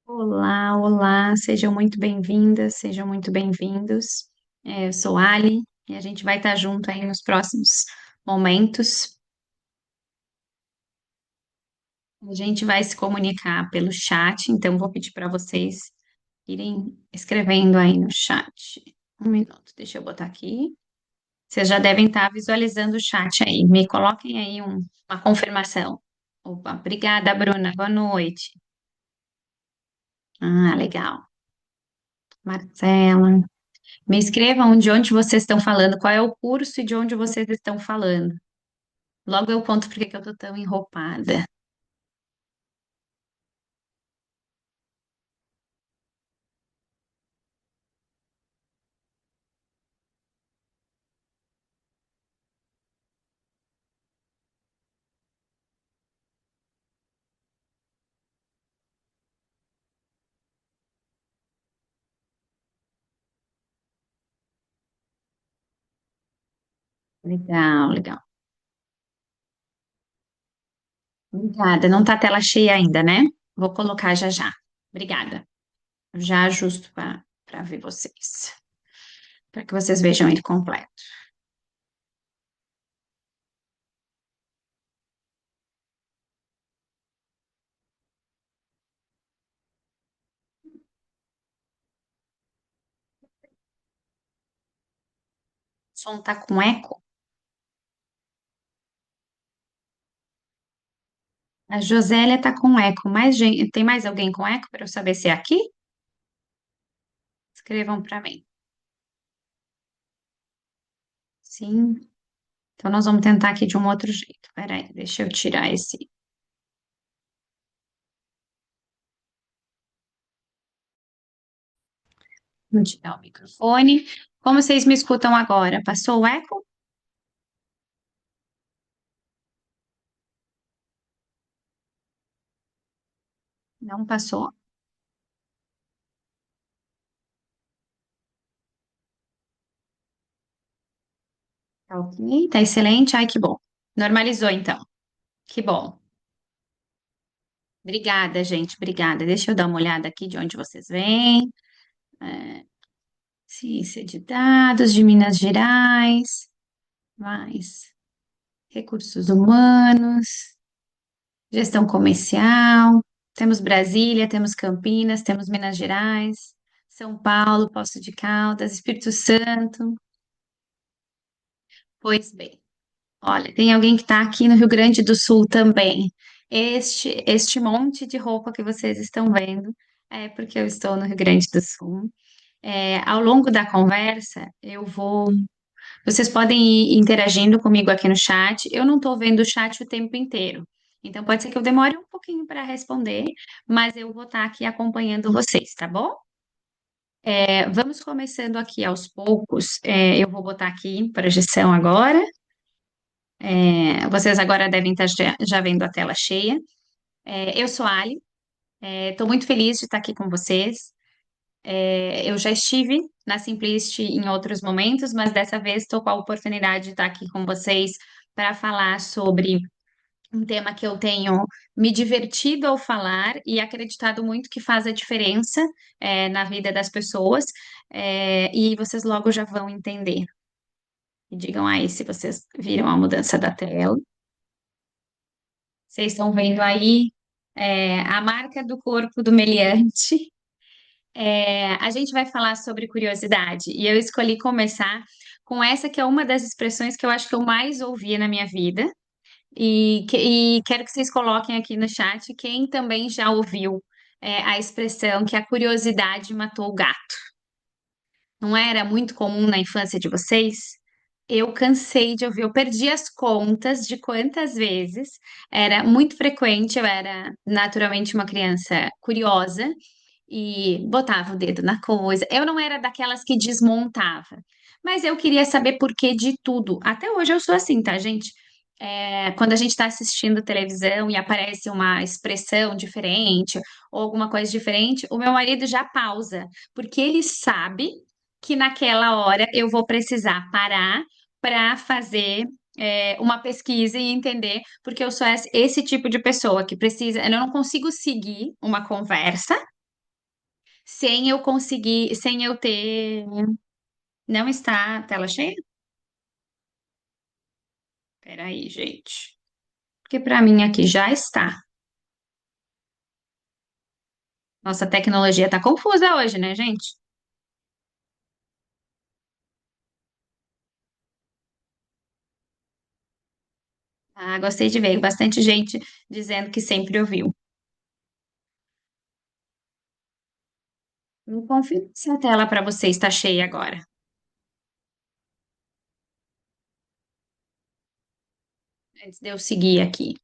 Olá, olá, sejam muito bem-vindas, sejam muito bem-vindos. Eu sou Ali e a gente vai estar junto aí nos próximos momentos. A gente vai se comunicar pelo chat, então vou pedir para vocês irem escrevendo aí no chat. Um minuto, deixa eu botar aqui. Vocês já devem estar visualizando o chat aí. Me coloquem aí uma confirmação. Opa, obrigada, Bruna. Boa noite. Ah, legal. Marcela. Me escrevam de onde vocês estão falando, qual é o curso e de onde vocês estão falando. Logo eu conto porque que eu tô tão enroupada. Legal, legal. Obrigada. Não tá a tela cheia ainda, né? Vou colocar já já. Obrigada. Já ajusto para ver vocês, para que vocês vejam ele completo. O som tá com eco? A Josélia tá com eco. Tem mais alguém com eco para eu saber se é aqui? Escrevam para mim. Sim. Então nós vamos tentar aqui de um outro jeito. Peraí, deixa eu tirar esse. Vou tirar o microfone. Como vocês me escutam agora? Passou o eco? Não passou? Tá ok, tá excelente. Ai, que bom. Normalizou então. Que bom. Obrigada, gente. Obrigada. Deixa eu dar uma olhada aqui de onde vocês vêm. É, ciência de dados de Minas Gerais, mais recursos humanos, gestão comercial. Temos Brasília, temos Campinas, temos Minas Gerais, São Paulo, Poços de Caldas, Espírito Santo. Pois bem. Olha, tem alguém que está aqui no Rio Grande do Sul também. Este monte de roupa que vocês estão vendo é porque eu estou no Rio Grande do Sul. Ao longo da conversa, vocês podem ir interagindo comigo aqui no chat. Eu não estou vendo o chat o tempo inteiro. Então pode ser que eu demore um pouquinho para responder, mas eu vou estar aqui acompanhando vocês, tá bom? Vamos começando aqui aos poucos. Eu vou botar aqui em projeção agora. Vocês agora devem estar já vendo a tela cheia. Eu sou a Ali, estou muito feliz de estar aqui com vocês. Eu já estive na Simplist em outros momentos, mas dessa vez estou com a oportunidade de estar aqui com vocês para falar sobre um tema que eu tenho me divertido ao falar e acreditado muito que faz a diferença, na vida das pessoas, e vocês logo já vão entender. E digam aí se vocês viram a mudança da tela. Vocês estão vendo aí a marca do corpo do meliante. A gente vai falar sobre curiosidade e eu escolhi começar com essa que é uma das expressões que eu acho que eu mais ouvi na minha vida e quero que vocês coloquem aqui no chat quem também já ouviu a expressão que a curiosidade matou o gato. Não era muito comum na infância de vocês? Eu cansei de ouvir, eu perdi as contas de quantas vezes era muito frequente, eu era naturalmente uma criança curiosa e botava o dedo na coisa. Eu não era daquelas que desmontava, mas eu queria saber por que de tudo. Até hoje eu sou assim, tá, gente? Quando a gente está assistindo televisão e aparece uma expressão diferente ou alguma coisa diferente, o meu marido já pausa, porque ele sabe que naquela hora eu vou precisar parar para fazer uma pesquisa e entender, porque eu sou esse tipo de pessoa que precisa, eu não consigo seguir uma conversa sem eu conseguir, sem eu ter. Não está a tela cheia? Peraí, gente. Porque para mim aqui já está. Nossa tecnologia tá confusa hoje, né, gente? Ah, gostei de ver. Bastante gente dizendo que sempre ouviu. Me confirme se a tela para você está cheia agora. Antes de eu seguir aqui.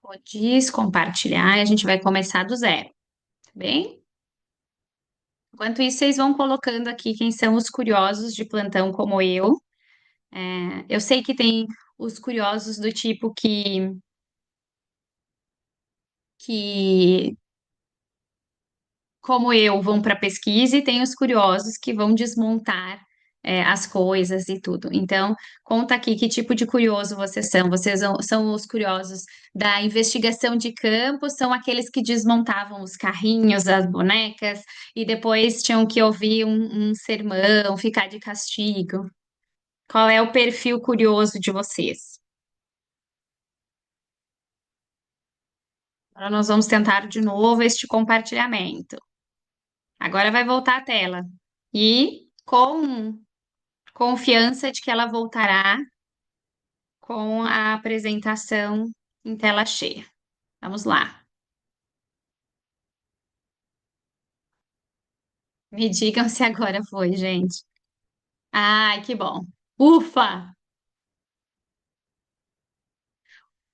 Vou descompartilhar e a gente vai começar do zero, tá bem? Enquanto isso, vocês vão colocando aqui quem são os curiosos de plantão como eu. Eu sei que tem os curiosos do tipo que como eu, vão para pesquisa e tem os curiosos que vão desmontar as coisas e tudo. Então, conta aqui que tipo de curioso vocês são. Vocês são os curiosos da investigação de campo, são aqueles que desmontavam os carrinhos, as bonecas, e depois tinham que ouvir um sermão, ficar de castigo. Qual é o perfil curioso de vocês? Agora nós vamos tentar de novo este compartilhamento. Agora vai voltar a tela. E com confiança de que ela voltará com a apresentação em tela cheia. Vamos lá. Me digam se agora foi, gente. Ai, que bom. Ufa!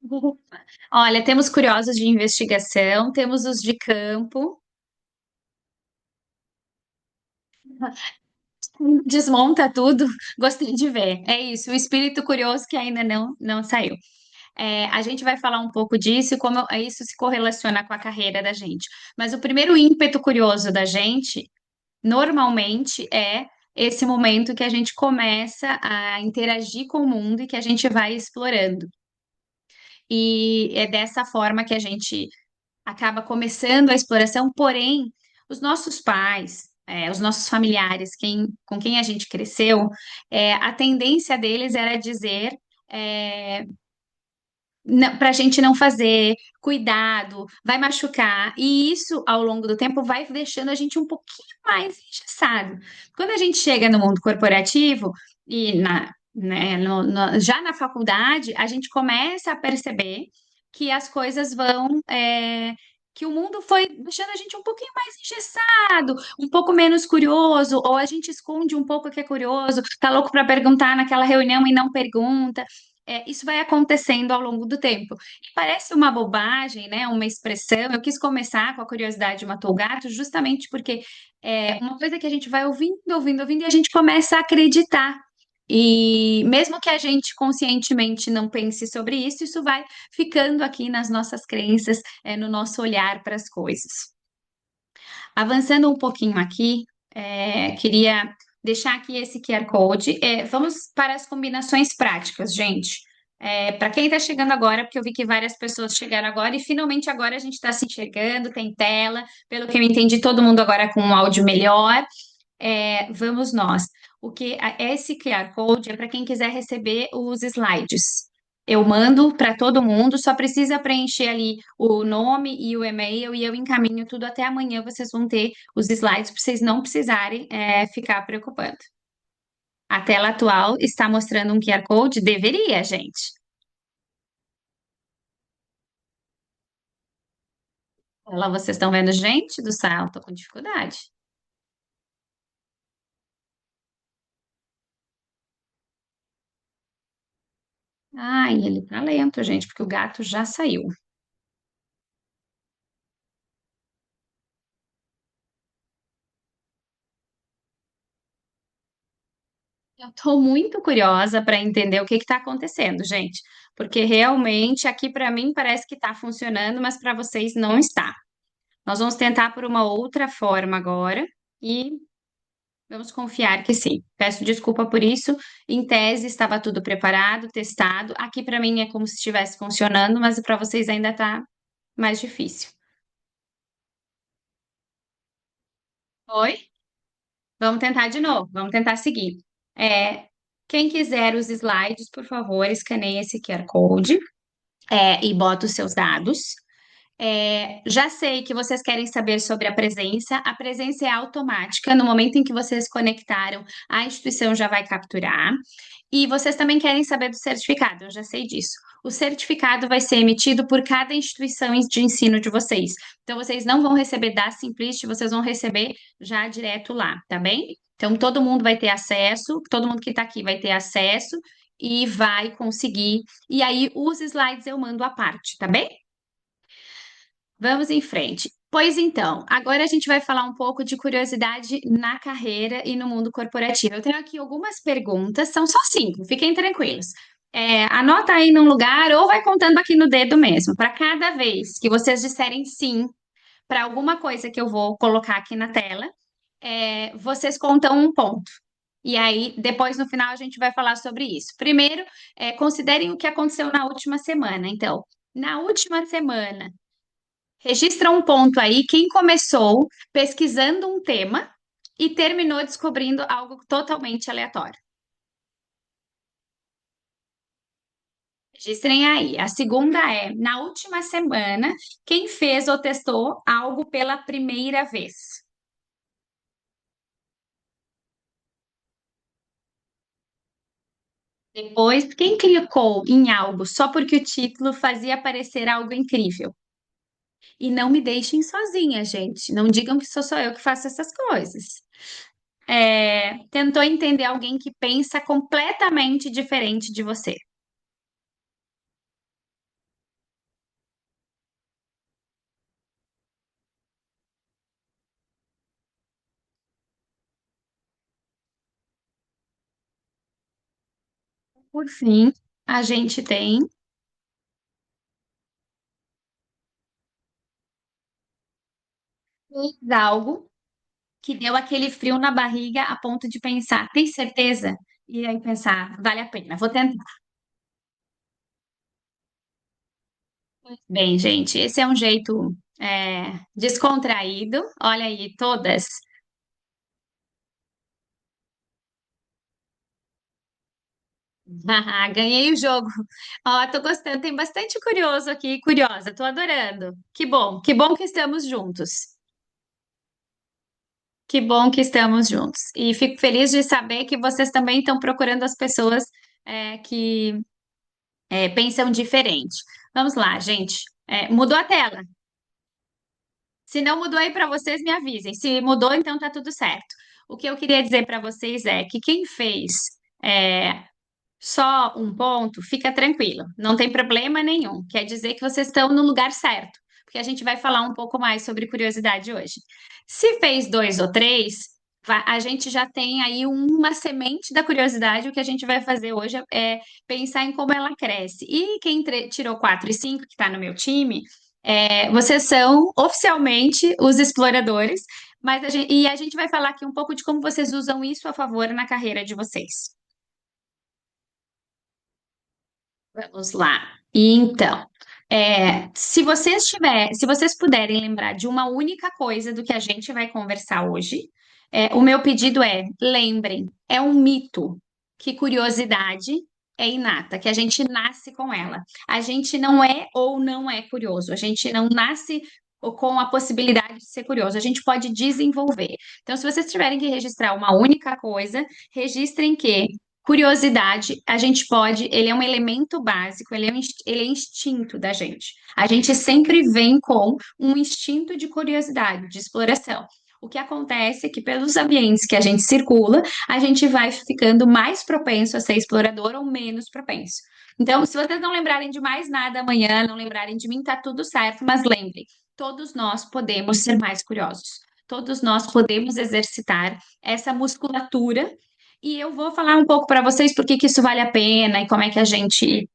Ufa. Olha, temos curiosos de investigação, temos os de campo. Desmonta tudo. Gostei de ver. É isso, o espírito curioso que ainda não saiu. A gente vai falar um pouco disso e como isso se correlaciona com a carreira da gente. Mas o primeiro ímpeto curioso da gente normalmente é esse momento que a gente começa a interagir com o mundo e que a gente vai explorando. E é dessa forma que a gente acaba começando a exploração, porém, os nossos pais, os nossos familiares, com quem a gente cresceu, a tendência deles era dizer. Para a gente não fazer, cuidado, vai machucar. E isso, ao longo do tempo, vai deixando a gente um pouquinho mais engessado. Quando a gente chega no mundo corporativo e já na faculdade, a gente começa a perceber que as coisas que o mundo foi deixando a gente um pouquinho mais engessado, um pouco menos curioso, ou a gente esconde um pouco que é curioso, tá louco para perguntar naquela reunião e não pergunta. Isso vai acontecendo ao longo do tempo. E parece uma bobagem, né? Uma expressão. Eu quis começar com a curiosidade matou o gato, justamente porque é uma coisa que a gente vai ouvindo, ouvindo, ouvindo, e a gente começa a acreditar. E mesmo que a gente conscientemente não pense sobre isso, isso vai ficando aqui nas nossas crenças, no nosso olhar para as coisas. Avançando um pouquinho aqui, queria deixar aqui esse QR Code. Vamos para as combinações práticas, gente. Para quem está chegando agora, porque eu vi que várias pessoas chegaram agora e finalmente agora a gente está se enxergando, tem tela, pelo que eu entendi, todo mundo agora com um áudio melhor. Vamos nós. Esse QR Code é para quem quiser receber os slides. Eu mando para todo mundo, só precisa preencher ali o nome e o e-mail e eu encaminho tudo até amanhã. Vocês vão ter os slides para vocês não precisarem ficar preocupando. A tela atual está mostrando um QR Code? Deveria, gente. Lá vocês estão vendo gente do salto com dificuldade. Ai, ele tá lento, gente, porque o gato já saiu. Eu estou muito curiosa para entender o que está acontecendo, gente, porque realmente aqui para mim parece que está funcionando, mas para vocês não está. Nós vamos tentar por uma outra forma agora e Vamos confiar que sim. Peço desculpa por isso. Em tese, estava tudo preparado, testado. Aqui para mim é como se estivesse funcionando, mas para vocês ainda está mais difícil. Oi? Vamos tentar de novo. Vamos tentar seguir. É, quem quiser os slides, por favor, escaneie esse QR Code, e bota os seus dados. Já sei que vocês querem saber sobre a presença. A presença é automática. No momento em que vocês conectaram, a instituição já vai capturar. E vocês também querem saber do certificado, eu já sei disso. O certificado vai ser emitido por cada instituição de ensino de vocês. Então, vocês não vão receber da Simplist, vocês vão receber já direto lá, tá bem? Então, todo mundo vai ter acesso, todo mundo que está aqui vai ter acesso e vai conseguir. E aí, os slides eu mando à parte, tá bem? Vamos em frente. Pois então, agora a gente vai falar um pouco de curiosidade na carreira e no mundo corporativo. Eu tenho aqui algumas perguntas, são só 5, fiquem tranquilos. Anota aí num lugar ou vai contando aqui no dedo mesmo. Para cada vez que vocês disserem sim para alguma coisa que eu vou colocar aqui na tela, vocês contam um ponto. E aí, depois no final, a gente vai falar sobre isso. Primeiro, considerem o que aconteceu na última semana. Então, na última semana, registra um ponto aí, quem começou pesquisando um tema e terminou descobrindo algo totalmente aleatório. Registrem aí. A segunda é, na última semana, quem fez ou testou algo pela primeira vez? Depois, quem clicou em algo só porque o título fazia parecer algo incrível? E não me deixem sozinha, gente. Não digam que sou só eu que faço essas coisas. Tentou entender alguém que pensa completamente diferente de você. Por fim, a gente tem algo que deu aquele frio na barriga a ponto de pensar, tem certeza? E aí pensar, vale a pena, vou tentar. Bem, gente, esse é um jeito descontraído. Olha aí, todas. Ganhei o jogo. Ó, tô gostando, tem bastante curioso aqui, curiosa, tô adorando. Que bom que estamos juntos. Que bom que estamos juntos. E fico feliz de saber que vocês também estão procurando as pessoas que pensam diferente. Vamos lá, gente. Mudou a tela. Se não mudou aí para vocês, me avisem. Se mudou, então tá tudo certo. O que eu queria dizer para vocês é que quem fez é, só um ponto, fica tranquilo, não tem problema nenhum. Quer dizer que vocês estão no lugar certo, porque a gente vai falar um pouco mais sobre curiosidade hoje. Se fez dois ou três, a gente já tem aí uma semente da curiosidade. O que a gente vai fazer hoje é pensar em como ela cresce. E quem tirou quatro e cinco, que está no meu time, vocês são oficialmente os exploradores, mas a gente vai falar aqui um pouco de como vocês usam isso a favor na carreira de vocês. Vamos lá. Então, se vocês puderem lembrar de uma única coisa do que a gente vai conversar hoje, o meu pedido é: lembrem, é um mito que curiosidade é inata, que a gente nasce com ela. A gente não é ou não é curioso. A gente não nasce com a possibilidade de ser curioso. A gente pode desenvolver. Então, se vocês tiverem que registrar uma única coisa, registrem que curiosidade, a gente pode, ele é um elemento básico, ele é instinto da gente. A gente sempre vem com um instinto de curiosidade, de exploração. O que acontece é que, pelos ambientes que a gente circula, a gente vai ficando mais propenso a ser explorador ou menos propenso. Então, se vocês não lembrarem de mais nada amanhã, não lembrarem de mim, tá tudo certo, mas lembrem, todos nós podemos ser mais curiosos. Todos nós podemos exercitar essa musculatura e eu vou falar um pouco para vocês por que que isso vale a pena e como é que a gente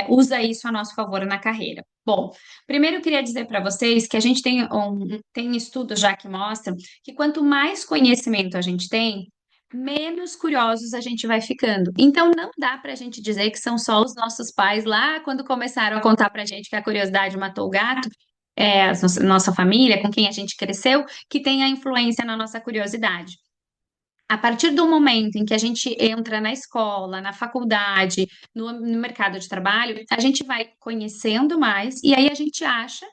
usa isso a nosso favor na carreira? Bom, primeiro eu queria dizer para vocês que a gente tem estudos já que mostram que quanto mais conhecimento a gente tem, menos curiosos a gente vai ficando. Então, não dá para a gente dizer que são só os nossos pais lá, quando começaram a contar para a gente que a curiosidade matou o gato, nossa família, com quem a gente cresceu, que tem a influência na nossa curiosidade. A partir do momento em que a gente entra na escola, na faculdade, no mercado de trabalho, a gente vai conhecendo mais e aí a gente acha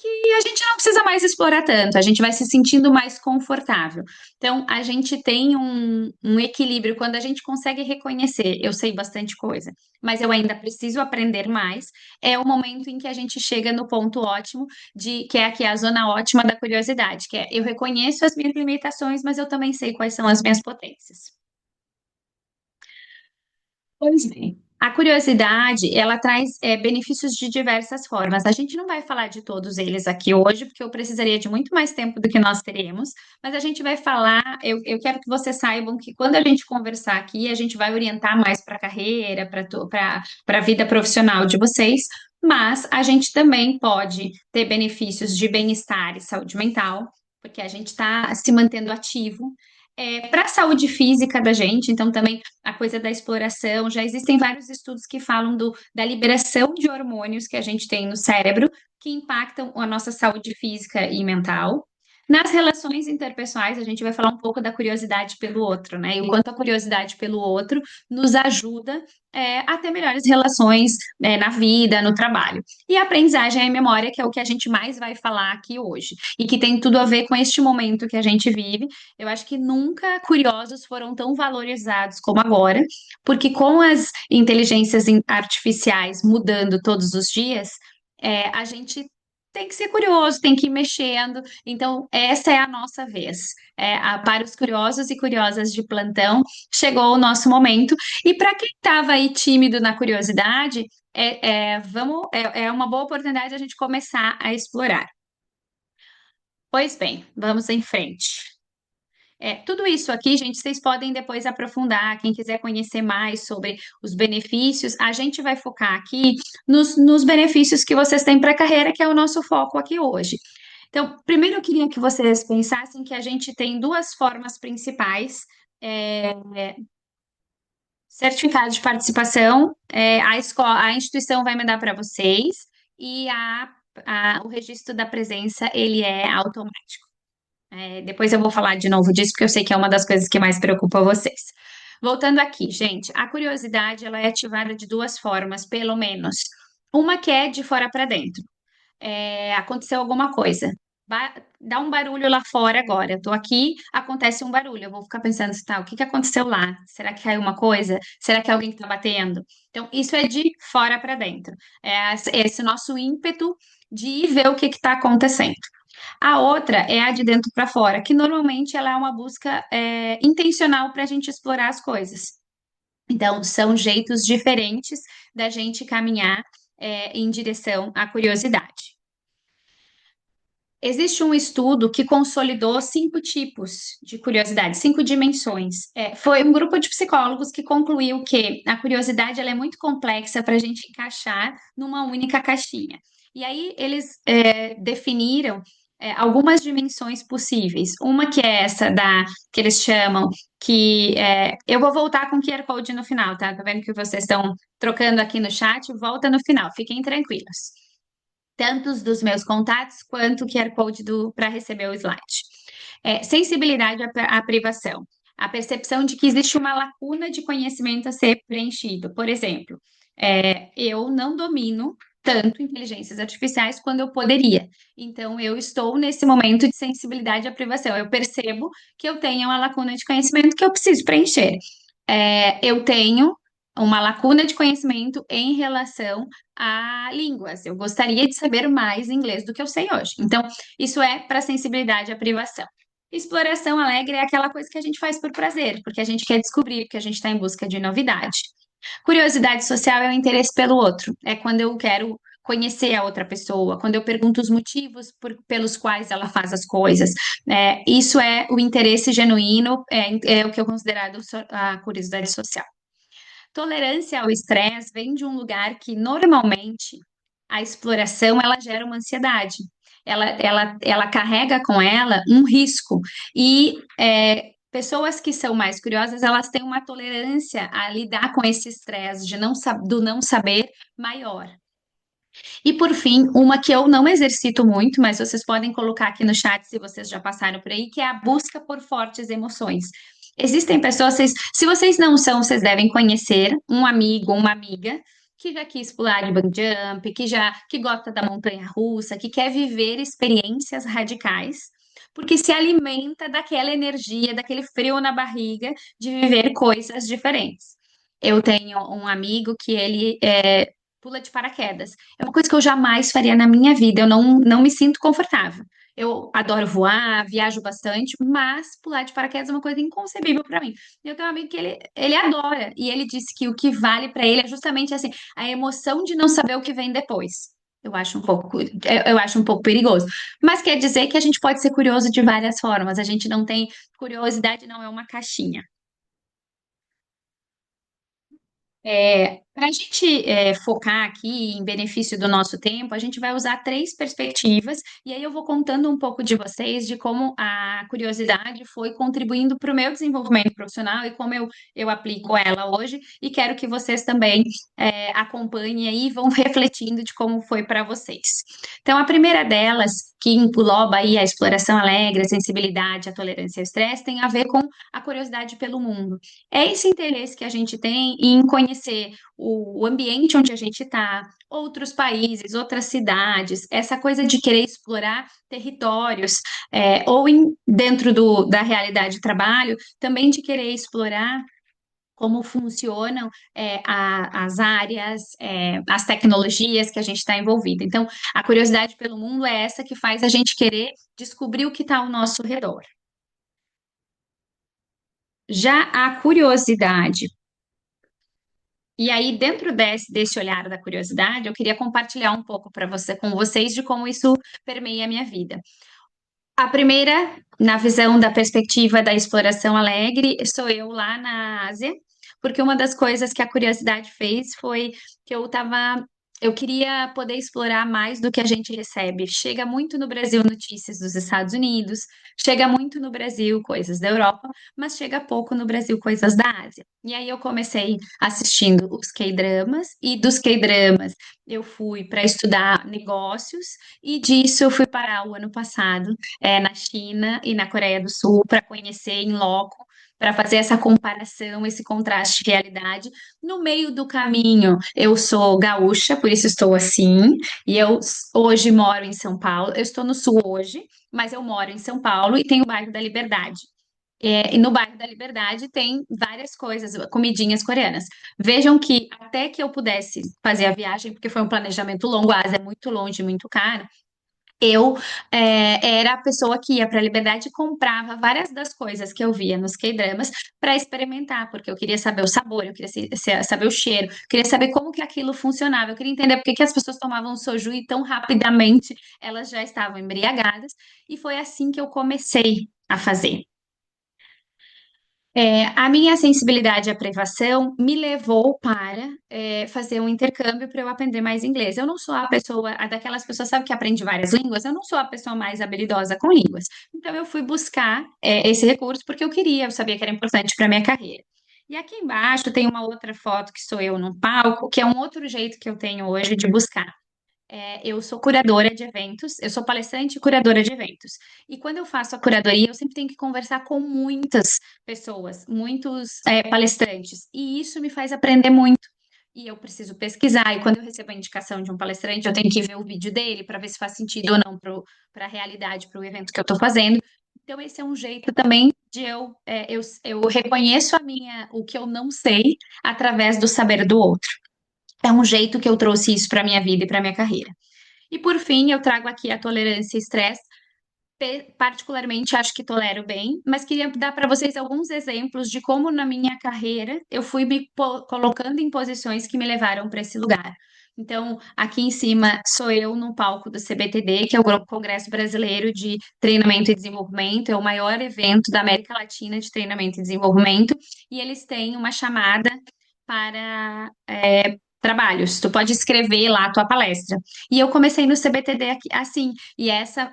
e a gente não precisa mais explorar tanto, a gente vai se sentindo mais confortável. Então, a gente tem um equilíbrio quando a gente consegue reconhecer, eu sei bastante coisa, mas eu ainda preciso aprender mais. É o momento em que a gente chega no ponto ótimo, que é aqui a zona ótima da curiosidade, que é eu reconheço as minhas limitações, mas eu também sei quais são as minhas potências. Pois bem. A curiosidade, ela traz benefícios de diversas formas. A gente não vai falar de todos eles aqui hoje, porque eu precisaria de muito mais tempo do que nós teremos, mas a gente vai falar. Eu quero que vocês saibam que quando a gente conversar aqui, a gente vai orientar mais para a carreira, para a vida profissional de vocês, mas a gente também pode ter benefícios de bem-estar e saúde mental, porque a gente está se mantendo ativo. Para a saúde física da gente, então também a coisa da exploração. Já existem vários estudos que falam da liberação de hormônios que a gente tem no cérebro, que impactam a nossa saúde física e mental. Nas relações interpessoais, a gente vai falar um pouco da curiosidade pelo outro, né? E o quanto a curiosidade pelo outro nos ajuda, a ter melhores relações, na vida, no trabalho. E a aprendizagem e memória, que é o que a gente mais vai falar aqui hoje, e que tem tudo a ver com este momento que a gente vive. Eu acho que nunca curiosos foram tão valorizados como agora, porque com as inteligências artificiais mudando todos os dias, a gente tem que ser curioso, tem que ir mexendo. Então, essa é a nossa vez. Para os curiosos e curiosas de plantão, chegou o nosso momento. E para quem estava aí tímido na curiosidade, é uma boa oportunidade a gente começar a explorar. Pois bem, vamos em frente. Tudo isso aqui, gente, vocês podem depois aprofundar. Quem quiser conhecer mais sobre os benefícios, a gente vai focar aqui nos benefícios que vocês têm para a carreira, que é o nosso foco aqui hoje. Então, primeiro eu queria que vocês pensassem que a gente tem duas formas principais. é, Certificado de participação, a instituição vai mandar para vocês e o registro da presença, ele é automático. Depois eu vou falar de novo disso, porque eu sei que é uma das coisas que mais preocupa vocês. Voltando aqui, gente, a curiosidade ela é ativada de duas formas, pelo menos. Uma que é de fora para dentro. Aconteceu alguma coisa. Dá um barulho lá fora agora. Eu tô aqui, acontece um barulho. Eu vou ficar pensando, tá, o que que aconteceu lá? Será que caiu uma coisa? Será que é alguém que tá batendo? Então, isso é de fora para dentro. Esse nosso ímpeto de ir ver o que que tá acontecendo. A outra é a de dentro para fora, que normalmente ela é uma busca intencional para a gente explorar as coisas. Então, são jeitos diferentes da gente caminhar em direção à curiosidade. Existe um estudo que consolidou 5 tipos de curiosidade, 5 dimensões. Foi um grupo de psicólogos que concluiu que a curiosidade ela é muito complexa para a gente encaixar numa única caixinha. E aí eles definiram algumas dimensões possíveis. Uma que é essa que eles chamam eu vou voltar com o QR Code no final, tá? Tá vendo que vocês estão trocando aqui no chat? Volta no final, fiquem tranquilos tanto dos meus contatos quanto o QR Code para receber o slide. Sensibilidade à privação. A percepção de que existe uma lacuna de conhecimento a ser preenchido. Por exemplo, eu não domino tanto inteligências artificiais quando eu poderia. Então, eu estou nesse momento de sensibilidade à privação. Eu percebo que eu tenho uma lacuna de conhecimento que eu preciso preencher. Eu tenho uma lacuna de conhecimento em relação a línguas. Eu gostaria de saber mais inglês do que eu sei hoje. Então, isso é para sensibilidade à privação. Exploração alegre é aquela coisa que a gente faz por prazer, porque a gente quer descobrir, que a gente está em busca de novidade. Curiosidade social é o interesse pelo outro. É quando eu quero conhecer a outra pessoa, quando eu pergunto os motivos pelos quais ela faz as coisas. Isso é o interesse genuíno, é o que eu considero a curiosidade social. Tolerância ao estresse vem de um lugar que normalmente a exploração ela gera uma ansiedade. Ela carrega com ela um risco. E pessoas que são mais curiosas, elas têm uma tolerância a lidar com esse estresse de do não saber maior. E por fim, uma que eu não exercito muito, mas vocês podem colocar aqui no chat se vocês já passaram por aí, que é a busca por fortes emoções. Existem pessoas, se vocês não são, vocês devem conhecer um amigo, uma amiga que já quis pular de bungee jump, que gosta da montanha russa, que quer viver experiências radicais, porque se alimenta daquela energia, daquele frio na barriga de viver coisas diferentes. Eu tenho um amigo que ele pula de paraquedas. É uma coisa que eu jamais faria na minha vida. Eu não me sinto confortável. Eu adoro voar, viajo bastante, mas pular de paraquedas é uma coisa inconcebível para mim. Eu tenho um amigo que ele adora, e ele disse que o que vale para ele é justamente assim, a emoção de não saber o que vem depois. Eu acho um pouco perigoso. Mas quer dizer que a gente pode ser curioso de várias formas. A gente não tem curiosidade, não é uma caixinha. Para a gente focar aqui em benefício do nosso tempo, a gente vai usar três perspectivas, e aí eu vou contando um pouco de vocês, de como a curiosidade foi contribuindo para o meu desenvolvimento profissional e como eu aplico ela hoje, e quero que vocês também acompanhem aí e vão refletindo de como foi para vocês. Então, a primeira delas, que engloba aí a exploração alegre, a sensibilidade, a tolerância ao estresse, tem a ver com a curiosidade pelo mundo. É esse interesse que a gente tem em conhecer o ambiente onde a gente está, outros países, outras cidades, essa coisa de querer explorar territórios, dentro da realidade de trabalho, também de querer explorar como funcionam as áreas, as tecnologias que a gente está envolvido. Então, a curiosidade pelo mundo é essa que faz a gente querer descobrir o que está ao nosso redor. Já a curiosidade. E aí, dentro desse olhar da curiosidade, eu queria compartilhar um pouco com vocês de como isso permeia a minha vida. A primeira, na visão da perspectiva da exploração alegre, sou eu lá na Ásia, porque uma das coisas que a curiosidade fez foi que eu queria poder explorar mais do que a gente recebe. Chega muito no Brasil notícias dos Estados Unidos, chega muito no Brasil coisas da Europa, mas chega pouco no Brasil coisas da Ásia. E aí eu comecei assistindo os K-dramas, e dos K-dramas eu fui para estudar negócios, e disso eu fui parar o ano passado na China e na Coreia do Sul para conhecer em loco, para fazer essa comparação, esse contraste de realidade. No meio do caminho, eu sou gaúcha, por isso estou assim, e eu hoje moro em São Paulo. Eu estou no Sul hoje, mas eu moro em São Paulo e tenho o bairro da Liberdade. E no bairro da Liberdade tem várias coisas, comidinhas coreanas. Vejam que até que eu pudesse fazer a viagem, porque foi um planejamento longo, a Ásia é muito longe, muito caro, eu era a pessoa que ia para a Liberdade e comprava várias das coisas que eu via nos K-dramas para experimentar, porque eu queria saber o sabor, eu queria saber o cheiro, eu queria saber como que aquilo funcionava, eu queria entender por que que as pessoas tomavam soju e tão rapidamente elas já estavam embriagadas, e foi assim que eu comecei a fazer. A minha sensibilidade à privação me levou para fazer um intercâmbio para eu aprender mais inglês. Eu não sou a daquelas pessoas, sabe, que aprende várias línguas? Eu não sou a pessoa mais habilidosa com línguas. Então, eu fui buscar esse recurso porque eu sabia que era importante para a minha carreira. E aqui embaixo tem uma outra foto que sou eu num palco, que é um outro jeito que eu tenho hoje de buscar. Eu sou curadora de eventos, eu sou palestrante e curadora de eventos. E quando eu faço a curadoria, eu sempre tenho que conversar com muitas pessoas, muitos palestrantes, e isso me faz aprender muito. E eu preciso pesquisar, e quando eu recebo a indicação de um palestrante, eu tenho que ver o vídeo dele para ver se faz sentido ou não para a realidade, para o evento que eu estou fazendo. Então, esse é um jeito também de eu reconheço o que eu não sei através do saber do outro. É um jeito que eu trouxe isso para minha vida e para minha carreira. E por fim, eu trago aqui a tolerância e estresse. Particularmente, acho que tolero bem, mas queria dar para vocês alguns exemplos de como na minha carreira eu fui colocando em posições que me levaram para esse lugar. Então, aqui em cima sou eu no palco do CBTD, que é o Congresso Brasileiro de Treinamento e Desenvolvimento, é o maior evento da América Latina de treinamento e desenvolvimento, e eles têm uma chamada para trabalhos. Tu pode escrever lá a tua palestra. E eu comecei no CBTD aqui, assim, e essa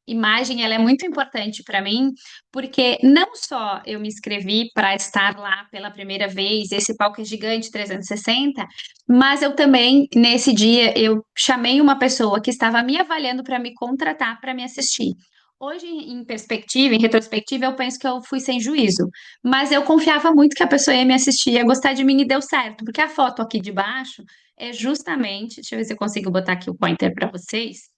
imagem ela é muito importante para mim, porque não só eu me inscrevi para estar lá pela primeira vez, esse palco é gigante, 360, mas eu também, nesse dia, eu chamei uma pessoa que estava me avaliando para me contratar para me assistir. Hoje, em perspectiva, em retrospectiva, eu penso que eu fui sem juízo, mas eu confiava muito que a pessoa ia me assistir, ia gostar de mim e deu certo, porque a foto aqui de baixo é justamente, deixa eu ver se eu consigo botar aqui o pointer para vocês.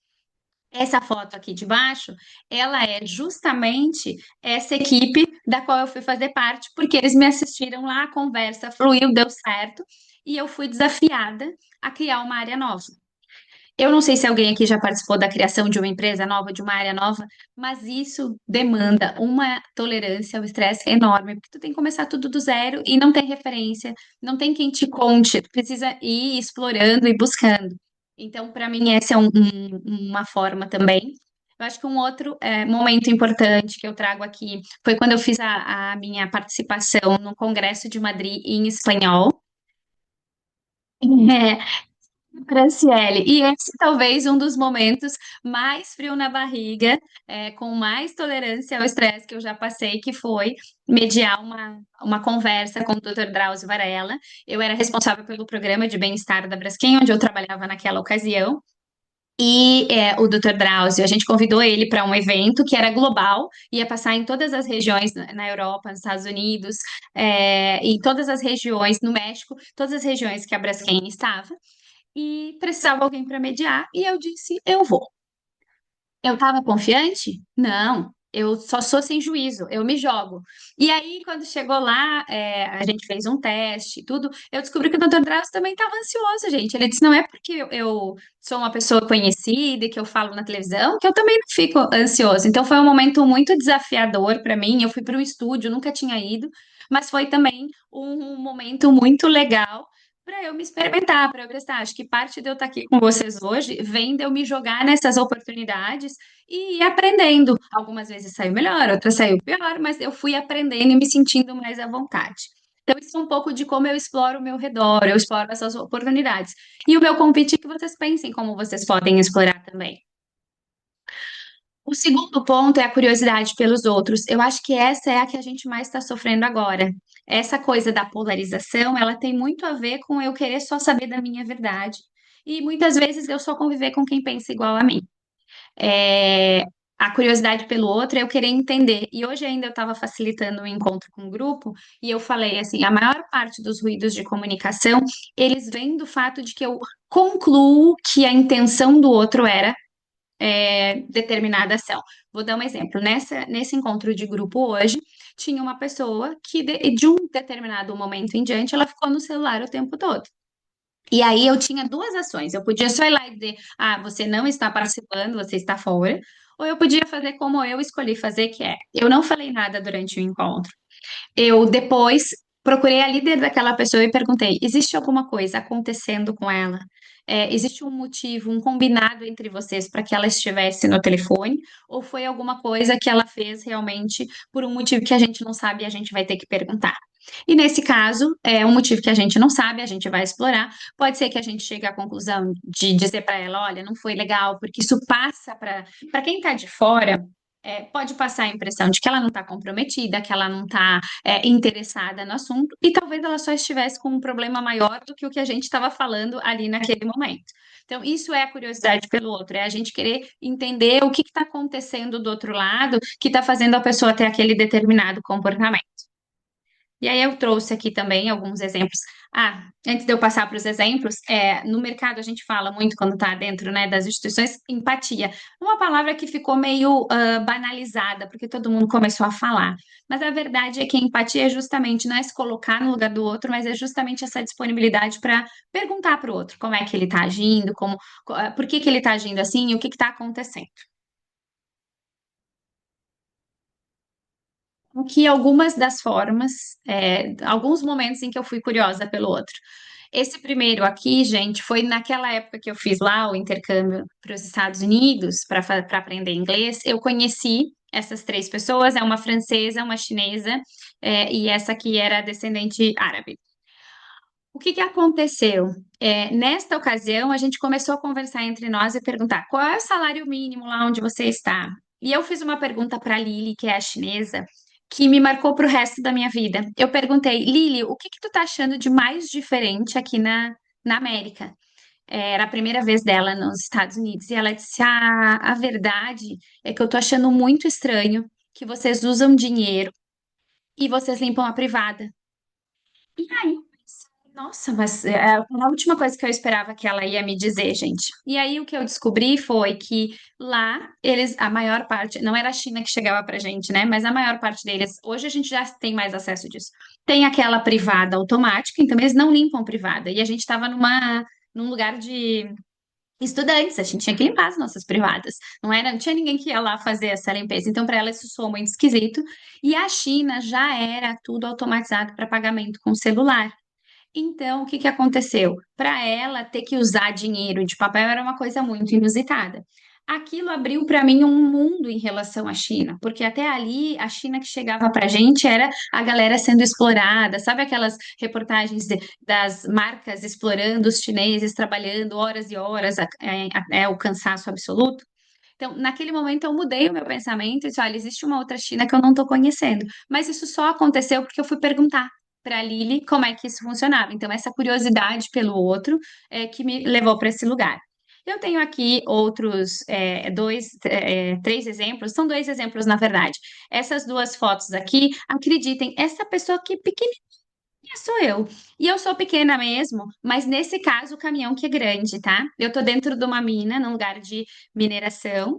Essa foto aqui de baixo, ela é justamente essa equipe da qual eu fui fazer parte, porque eles me assistiram lá, a conversa fluiu, deu certo, e eu fui desafiada a criar uma área nova. Eu não sei se alguém aqui já participou da criação de uma empresa nova, de uma área nova, mas isso demanda uma tolerância ao estresse enorme, porque tu tem que começar tudo do zero e não tem referência, não tem quem te conte, tu precisa ir explorando e buscando. Então, para mim, essa é uma forma também. Eu acho que um outro momento importante que eu trago aqui foi quando eu fiz a minha participação no Congresso de Madrid em espanhol. Franciele, e esse talvez um dos momentos mais frio na barriga, com mais tolerância ao estresse que eu já passei, que foi mediar uma conversa com o Dr. Drauzio Varela. Eu era responsável pelo programa de bem-estar da Braskem, onde eu trabalhava naquela ocasião. E o Dr. Drauzio, a gente convidou ele para um evento que era global, ia passar em todas as regiões na Europa, nos Estados Unidos, em todas as regiões, no México, todas as regiões que a Braskem estava e precisava alguém para mediar, e eu disse, eu vou. Eu estava confiante? Não, eu só sou sem juízo, eu me jogo. E aí, quando chegou lá, a gente fez um teste, e tudo, eu descobri que o Dr. Drauzio também estava ansioso, gente. Ele disse, não é porque eu sou uma pessoa conhecida e que eu falo na televisão, que eu também não fico ansioso. Então, foi um momento muito desafiador para mim. Eu fui para um estúdio, nunca tinha ido, mas foi também um momento muito legal para eu me experimentar, para eu prestar. Acho que parte de eu estar aqui com vocês hoje vem de eu me jogar nessas oportunidades e ir aprendendo. Algumas vezes saiu melhor, outras saiu pior, mas eu fui aprendendo e me sentindo mais à vontade. Então, isso é um pouco de como eu exploro o meu redor, eu exploro essas oportunidades. E o meu convite é que vocês pensem como vocês podem explorar também. O segundo ponto é a curiosidade pelos outros. Eu acho que essa é a que a gente mais está sofrendo agora. Essa coisa da polarização, ela tem muito a ver com eu querer só saber da minha verdade. E muitas vezes eu só conviver com quem pensa igual a mim. É, a curiosidade pelo outro é eu querer entender. E hoje ainda eu estava facilitando um encontro com um grupo e eu falei assim, a maior parte dos ruídos de comunicação, eles vêm do fato de que eu concluo que a intenção do outro era determinada ação. Vou dar um exemplo. Nesse encontro de grupo hoje, tinha uma pessoa que de um determinado momento em diante, ela ficou no celular o tempo todo. E aí eu tinha duas ações. Eu podia só ir lá e dizer, você não está participando, você está fora. Ou eu podia fazer como eu escolhi fazer, que é, eu não falei nada durante o encontro. Eu depois procurei a líder daquela pessoa e perguntei: existe alguma coisa acontecendo com ela? Existe um motivo, um combinado entre vocês para que ela estivesse no telefone? Ou foi alguma coisa que ela fez realmente por um motivo que a gente não sabe e a gente vai ter que perguntar? E nesse caso, é um motivo que a gente não sabe, a gente vai explorar. Pode ser que a gente chegue à conclusão de dizer para ela: olha, não foi legal, porque isso passa para quem está de fora. Pode passar a impressão de que ela não está comprometida, que ela não está interessada no assunto, e talvez ela só estivesse com um problema maior do que o que a gente estava falando ali naquele momento. Então, isso é a curiosidade pelo outro, é a gente querer entender o que está acontecendo do outro lado que está fazendo a pessoa ter aquele determinado comportamento. E aí eu trouxe aqui também alguns exemplos. Antes de eu passar para os exemplos, no mercado a gente fala muito quando está dentro, né, das instituições, empatia. Uma palavra que ficou meio banalizada, porque todo mundo começou a falar. Mas a verdade é que empatia é justamente não é se colocar no lugar do outro, mas é justamente essa disponibilidade para perguntar para o outro como é que ele está agindo, por que que ele está agindo assim e o que está acontecendo. Aqui algumas das formas, alguns momentos em que eu fui curiosa pelo outro. Esse primeiro aqui, gente, foi naquela época que eu fiz lá o intercâmbio para os Estados Unidos para aprender inglês. Eu conheci essas três pessoas, é uma francesa, uma chinesa, e essa aqui era descendente árabe. O que que aconteceu? Nesta ocasião, a gente começou a conversar entre nós e perguntar qual é o salário mínimo lá onde você está. E eu fiz uma pergunta para a Lili, que é a chinesa, que me marcou para o resto da minha vida. Eu perguntei, Lili, o que que tu tá achando de mais diferente aqui na América? Era a primeira vez dela nos Estados Unidos. E ela disse: a verdade é que eu tô achando muito estranho que vocês usam dinheiro e vocês limpam a privada. E aí, eu pensei, nossa, mas é a última coisa que eu esperava que ela ia me dizer, gente. E aí o que eu descobri foi que lá eles, a maior parte, não era a China que chegava pra gente, né? Mas a maior parte deles, hoje a gente já tem mais acesso disso. Tem aquela privada automática, então eles não limpam privada. E a gente estava num lugar de estudantes, a gente tinha que limpar as nossas privadas. Não tinha ninguém que ia lá fazer essa limpeza. Então, para ela, isso soou muito esquisito. E a China já era tudo automatizado para pagamento com celular. Então, o que que aconteceu? Para ela ter que usar dinheiro de papel era uma coisa muito inusitada. Aquilo abriu para mim um mundo em relação à China, porque até ali a China que chegava para a gente era a galera sendo explorada, sabe aquelas reportagens das marcas explorando os chineses, trabalhando horas e horas até o cansaço absoluto? Então, naquele momento, eu mudei o meu pensamento e disse: olha, existe uma outra China que eu não estou conhecendo. Mas isso só aconteceu porque eu fui perguntar para a Lili como é que isso funcionava. Então, essa curiosidade pelo outro é que me levou para esse lugar. Eu tenho aqui outros três exemplos, são dois exemplos, na verdade. Essas duas fotos aqui, acreditem, essa pessoa aqui pequenininha sou eu. E eu sou pequena mesmo, mas nesse caso o caminhão que é grande, tá? Eu tô dentro de uma mina, num lugar de mineração.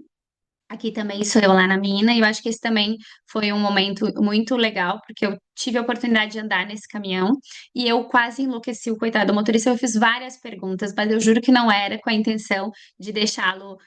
Aqui também sou eu lá na mina, e eu acho que esse também foi um momento muito legal, porque eu tive a oportunidade de andar nesse caminhão e eu quase enlouqueci o coitado do motorista. Eu fiz várias perguntas, mas eu juro que não era com a intenção de deixá-lo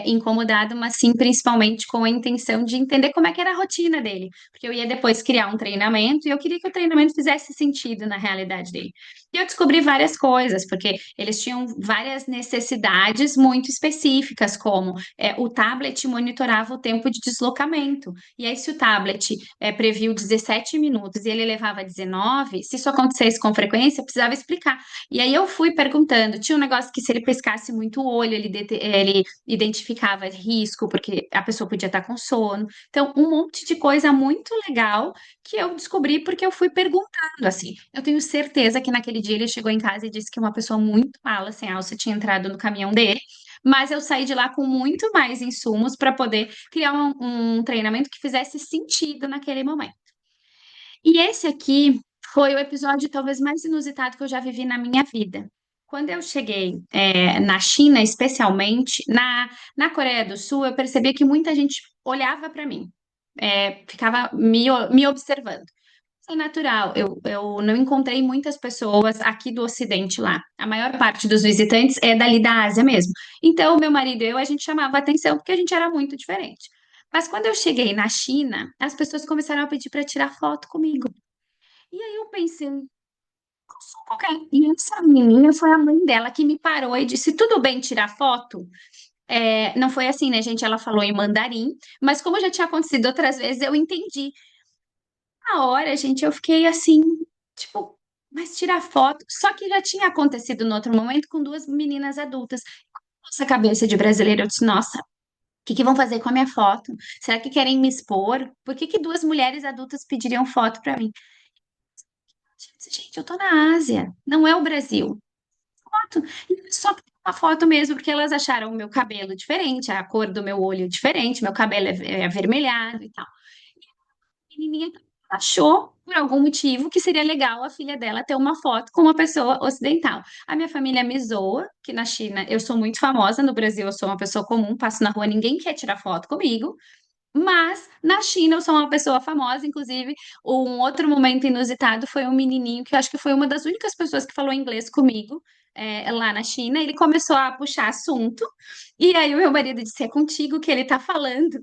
incomodado, mas sim principalmente com a intenção de entender como é que era a rotina dele, porque eu ia depois criar um treinamento e eu queria que o treinamento fizesse sentido na realidade dele. E eu descobri várias coisas, porque eles tinham várias necessidades muito específicas, como o tablet monitorava o tempo de deslocamento. E aí, se o tablet previu 17 minutos e ele levava 19, se isso acontecesse com frequência, eu precisava explicar. E aí eu fui perguntando, tinha um negócio que se ele pescasse muito o olho, ele identificava risco, porque a pessoa podia estar com sono. Então, um monte de coisa muito legal que eu descobri porque eu fui perguntando, assim. Eu tenho certeza que naquele dia ele chegou em casa e disse que uma pessoa muito mala, sem alça, tinha entrado no caminhão dele, mas eu saí de lá com muito mais insumos para poder criar um treinamento que fizesse sentido naquele momento. E esse aqui foi o episódio talvez mais inusitado que eu já vivi na minha vida. Quando eu cheguei, na China, especialmente, na Coreia do Sul, eu percebi que muita gente olhava para mim, ficava me observando. Isso é natural. Eu não encontrei muitas pessoas aqui do Ocidente lá. A maior parte dos visitantes é dali da Ásia mesmo. Então, meu marido e eu, a gente chamava atenção porque a gente era muito diferente. Mas quando eu cheguei na China, as pessoas começaram a pedir para tirar foto comigo. E aí eu pensei, eu sou qualquer. E essa menina foi a mãe dela que me parou e disse: tudo bem tirar foto? Não foi assim, né, gente? Ela falou em mandarim, mas como já tinha acontecido outras vezes, eu entendi. Na hora, gente, eu fiquei assim, tipo, mas tirar foto. Só que já tinha acontecido no outro momento com duas meninas adultas. Nossa cabeça de brasileira, eu disse, nossa, o que que vão fazer com a minha foto? Será que querem me expor? Por que que duas mulheres adultas pediriam foto para mim? Gente, eu tô na Ásia, não é o Brasil. Foto. E só que uma foto mesmo, porque elas acharam o meu cabelo diferente, a cor do meu olho diferente, meu cabelo é avermelhado e tal. Menininha achou, por algum motivo, que seria legal a filha dela ter uma foto com uma pessoa ocidental. A minha família me zoa, que na China eu sou muito famosa, no Brasil eu sou uma pessoa comum, passo na rua, ninguém quer tirar foto comigo. Mas na China eu sou uma pessoa famosa, inclusive um outro momento inusitado foi um menininho que eu acho que foi uma das únicas pessoas que falou inglês comigo, lá na China. Ele começou a puxar assunto e aí o meu marido disse: é contigo que ele tá falando.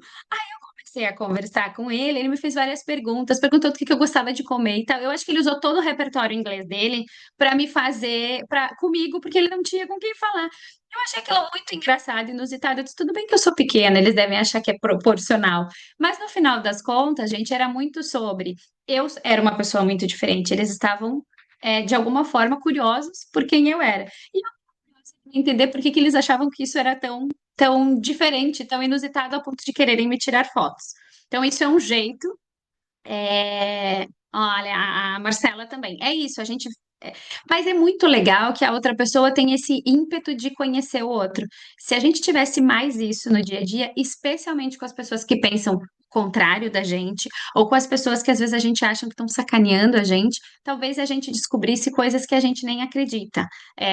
Comecei a conversar com ele, ele me fez várias perguntas, perguntou o que que eu gostava de comer e tal. Eu acho que ele usou todo o repertório inglês dele para me fazer, comigo, porque ele não tinha com quem falar. Eu achei aquilo muito engraçado, inusitado. Eu disse, tudo bem que eu sou pequena, eles devem achar que é proporcional. Mas no final das contas, gente, era muito sobre. Eu era uma pessoa muito diferente, eles estavam. de alguma forma, curiosos por quem eu era. E eu queria entender por que que eles achavam que isso era tão diferente, tão inusitado, a ponto de quererem me tirar fotos. Então, isso é um jeito. Olha, a Marcela também. É isso, a gente. Mas é muito legal que a outra pessoa tem esse ímpeto de conhecer o outro. Se a gente tivesse mais isso no dia a dia, especialmente com as pessoas que pensam o contrário da gente, ou com as pessoas que às vezes a gente acha que estão sacaneando a gente, talvez a gente descobrisse coisas que a gente nem acredita.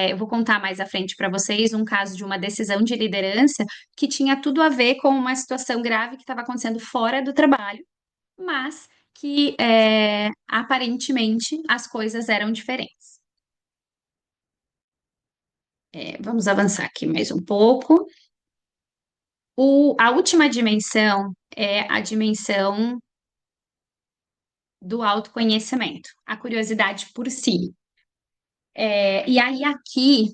Eu vou contar mais à frente para vocês um caso de uma decisão de liderança que tinha tudo a ver com uma situação grave que estava acontecendo fora do trabalho, mas que aparentemente as coisas eram diferentes. Vamos avançar aqui mais um pouco. A última dimensão é a dimensão do autoconhecimento, a curiosidade por si. E aí aqui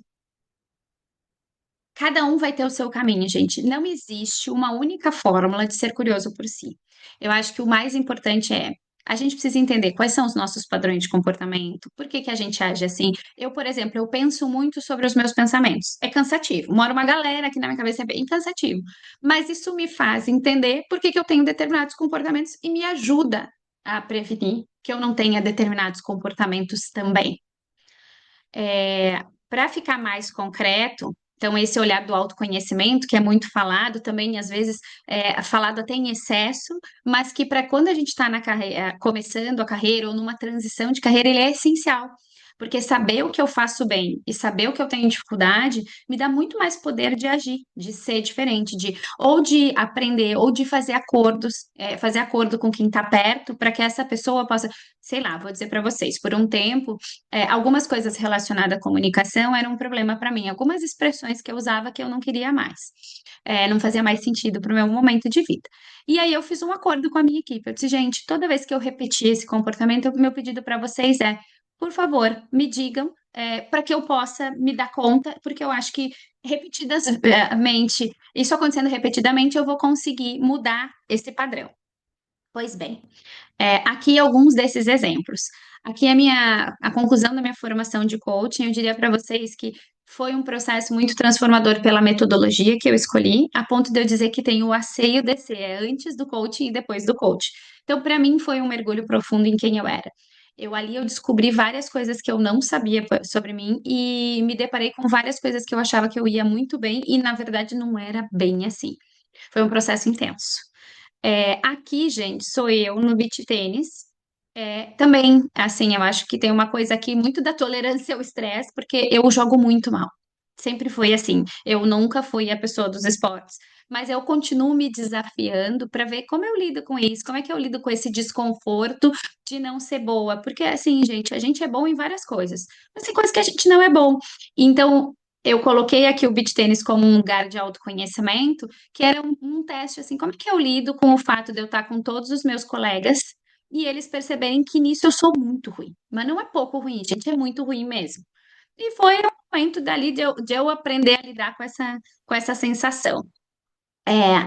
cada um vai ter o seu caminho, gente. Não existe uma única fórmula de ser curioso por si. Eu acho que o mais importante é a gente precisa entender quais são os nossos padrões de comportamento, por que que a gente age assim. Eu, por exemplo, eu penso muito sobre os meus pensamentos. É cansativo. Mora uma galera aqui na minha cabeça, é bem cansativo. Mas isso me faz entender por que que eu tenho determinados comportamentos e me ajuda a prevenir que eu não tenha determinados comportamentos também. Para ficar mais concreto, então, esse olhar do autoconhecimento, que é muito falado, também às vezes falado até em excesso, mas que para quando a gente está na carreira, começando a carreira ou numa transição de carreira, ele é essencial. Porque saber o que eu faço bem e saber o que eu tenho dificuldade me dá muito mais poder de agir, de ser diferente, ou de aprender, ou de fazer acordos, fazer acordo com quem está perto, para que essa pessoa possa, sei lá, vou dizer para vocês, por um tempo algumas coisas relacionadas à comunicação eram um problema para mim, algumas expressões que eu usava que eu não queria mais, não fazia mais sentido para o meu momento de vida. E aí eu fiz um acordo com a minha equipe. Eu disse, gente, toda vez que eu repetir esse comportamento, o meu pedido para vocês é, por favor, me digam, para que eu possa me dar conta, porque eu acho que repetidamente, isso acontecendo repetidamente, eu vou conseguir mudar esse padrão. Pois bem. Aqui alguns desses exemplos. Aqui a conclusão da minha formação de coaching, eu diria para vocês que foi um processo muito transformador pela metodologia que eu escolhi, a ponto de eu dizer que tem o A, C e o DC, é antes do coaching e depois do coaching. Então, para mim, foi um mergulho profundo em quem eu era. Ali eu descobri várias coisas que eu não sabia sobre mim e me deparei com várias coisas que eu achava que eu ia muito bem e, na verdade, não era bem assim. Foi um processo intenso. Aqui, gente, sou eu no beach tênis. Também, assim, eu acho que tem uma coisa aqui muito da tolerância ao estresse, porque eu jogo muito mal. Sempre foi assim. Eu nunca fui a pessoa dos esportes, mas eu continuo me desafiando para ver como eu lido com isso, como é que eu lido com esse desconforto de não ser boa. Porque, assim, gente, a gente é bom em várias coisas, mas tem coisas que a gente não é bom. Então, eu coloquei aqui o beach tênis como um lugar de autoconhecimento, que era um teste, assim, como é que eu lido com o fato de eu estar com todos os meus colegas e eles perceberem que nisso eu sou muito ruim. Mas não é pouco ruim, gente, é muito ruim mesmo. E foi o momento dali de eu aprender a lidar com essa sensação.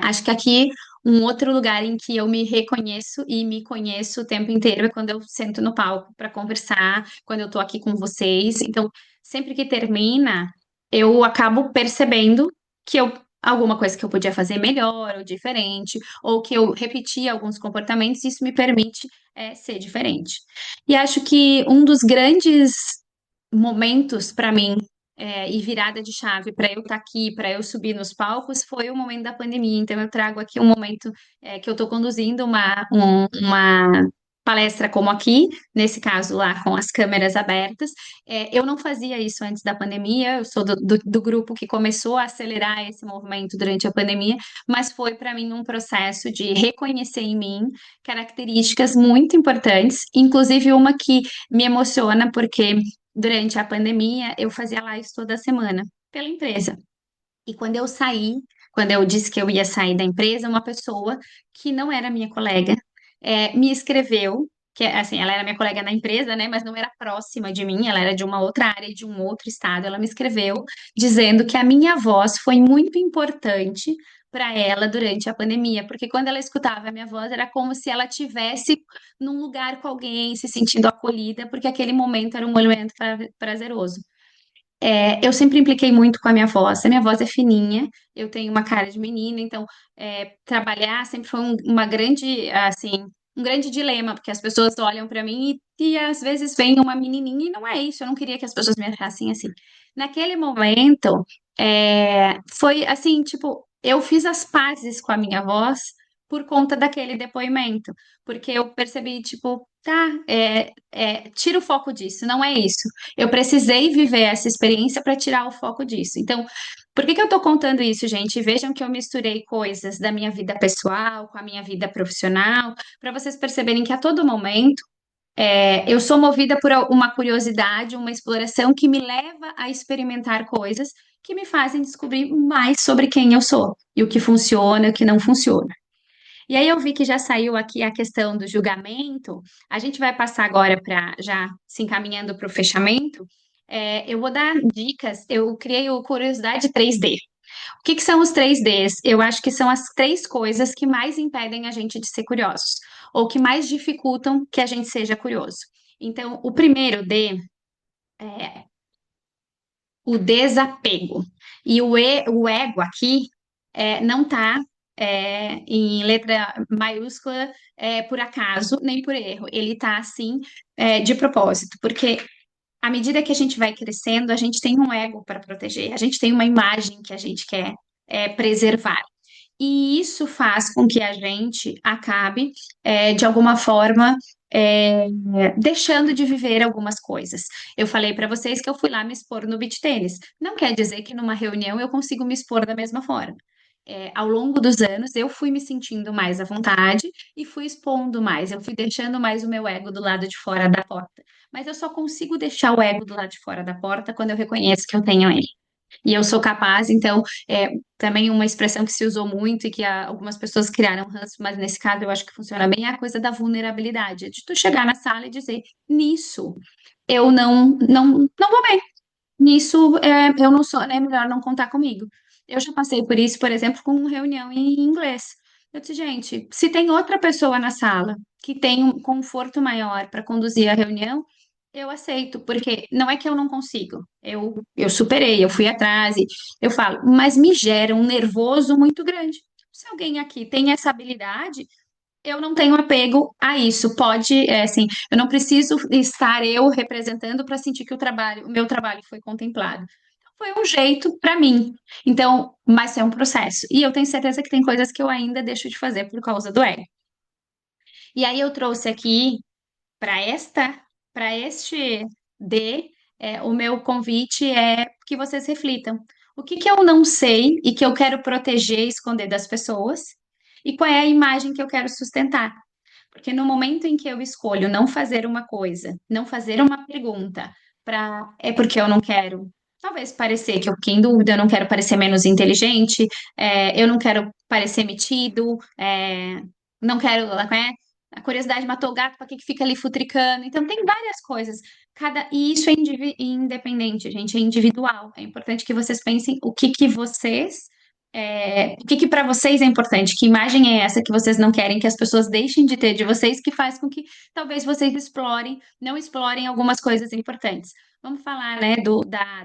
Acho que aqui um outro lugar em que eu me reconheço e me conheço o tempo inteiro é quando eu sento no palco para conversar, quando eu estou aqui com vocês. Então, sempre que termina, eu acabo percebendo que alguma coisa que eu podia fazer melhor ou diferente, ou que eu repeti alguns comportamentos, isso me permite ser diferente. E acho que um dos grandes momentos para mim e virada de chave para eu estar aqui, para eu subir nos palcos, foi o momento da pandemia. Então, eu trago aqui um momento que eu estou conduzindo uma palestra como aqui, nesse caso lá com as câmeras abertas. Eu não fazia isso antes da pandemia, eu sou do grupo que começou a acelerar esse movimento durante a pandemia, mas foi para mim um processo de reconhecer em mim características muito importantes, inclusive uma que me emociona, porque durante a pandemia, eu fazia lives toda semana pela empresa. E quando eu disse que eu ia sair da empresa, uma pessoa que não era minha colega me escreveu, que assim, ela era minha colega na empresa, né, mas não era próxima de mim, ela era de uma outra área, de um outro estado. Ela me escreveu dizendo que a minha voz foi muito importante para ela durante a pandemia, porque quando ela escutava a minha voz era como se ela tivesse num lugar com alguém, se sentindo acolhida, porque aquele momento era um momento prazeroso. Eu sempre impliquei muito com a minha voz. A minha voz é fininha, eu tenho uma cara de menina, então trabalhar sempre foi uma grande, assim, um grande dilema, porque as pessoas olham para mim e às vezes vem uma menininha e não é isso. Eu não queria que as pessoas me achassem assim. Naquele momento, foi assim, tipo, eu fiz as pazes com a minha voz por conta daquele depoimento, porque eu percebi, tipo, tá, tira o foco disso, não é isso. Eu precisei viver essa experiência para tirar o foco disso. Então, por que que eu estou contando isso, gente? Vejam que eu misturei coisas da minha vida pessoal com a minha vida profissional, para vocês perceberem que a todo momento eu sou movida por uma curiosidade, uma exploração que me leva a experimentar coisas que me fazem descobrir mais sobre quem eu sou e o que funciona e o que não funciona. E aí eu vi que já saiu aqui a questão do julgamento. A gente vai passar agora para já se encaminhando para o fechamento. Eu vou dar dicas. Eu criei o Curiosidade 3D. O que que são os 3Ds? Eu acho que são as três coisas que mais impedem a gente de ser curiosos, ou que mais dificultam que a gente seja curioso. Então, o primeiro D é o desapego. E o ego aqui não está em letra maiúscula por acaso nem por erro. Ele está assim de propósito, porque à medida que a gente vai crescendo, a gente tem um ego para proteger, a gente tem uma imagem que a gente quer preservar. E isso faz com que a gente acabe, de alguma forma, é, deixando de viver algumas coisas. Eu falei para vocês que eu fui lá me expor no beach tênis. Não quer dizer que numa reunião eu consigo me expor da mesma forma. Ao longo dos anos, eu fui me sentindo mais à vontade e fui expondo mais. Eu fui deixando mais o meu ego do lado de fora da porta. Mas eu só consigo deixar o ego do lado de fora da porta quando eu reconheço que eu tenho ele. E eu sou capaz, então, também uma expressão que se usou muito e que algumas pessoas criaram ranço, mas nesse caso eu acho que funciona bem, é a coisa da vulnerabilidade, de tu chegar na sala e dizer, nisso eu não vou bem, nisso eu não sou, é melhor não contar comigo. Eu já passei por isso, por exemplo, com uma reunião em inglês. Eu disse, gente, se tem outra pessoa na sala que tem um conforto maior para conduzir a reunião, eu aceito, porque não é que eu não consigo. Eu superei, eu fui atrás e eu falo, mas me gera um nervoso muito grande. Se alguém aqui tem essa habilidade, eu não tenho apego a isso. Pode, assim, eu não preciso estar eu representando para sentir que o meu trabalho foi contemplado. Foi um jeito para mim. Então, mas é um processo. E eu tenho certeza que tem coisas que eu ainda deixo de fazer por causa do ego. E aí eu trouxe aqui para esta, para este D, o meu convite é que vocês reflitam. O que que eu não sei e que eu quero proteger e esconder das pessoas? E qual é a imagem que eu quero sustentar? Porque no momento em que eu escolho não fazer uma coisa, não fazer uma pergunta, é porque eu não quero, talvez parecer que eu fiquei em dúvida, eu não quero parecer menos inteligente, eu não quero parecer metido, não quero, né? A curiosidade matou o gato, para que que fica ali futricando? Então, tem várias coisas. E isso é independente, gente, é individual. É importante que vocês pensem o que que para vocês é importante, que imagem é essa que vocês não querem que as pessoas deixem de ter de vocês, que faz com que talvez vocês não explorem algumas coisas importantes. Vamos falar, né,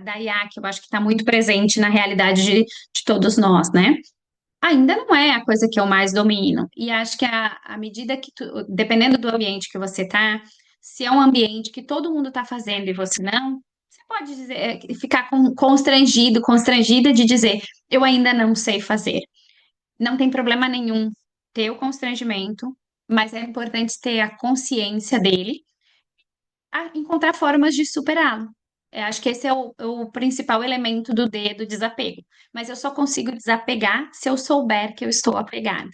da IA, que eu acho que está muito presente na realidade de todos nós, né? Ainda não é a coisa que eu mais domino. E acho que à medida que dependendo do ambiente que você tá, se é um ambiente que todo mundo está fazendo e você não, você pode dizer, ficar constrangido, constrangida de dizer, eu ainda não sei fazer. Não tem problema nenhum ter o constrangimento, mas é importante ter a consciência dele, a encontrar formas de superá-lo. Acho que esse é o principal elemento do desapego. Mas eu só consigo desapegar se eu souber que eu estou apegada.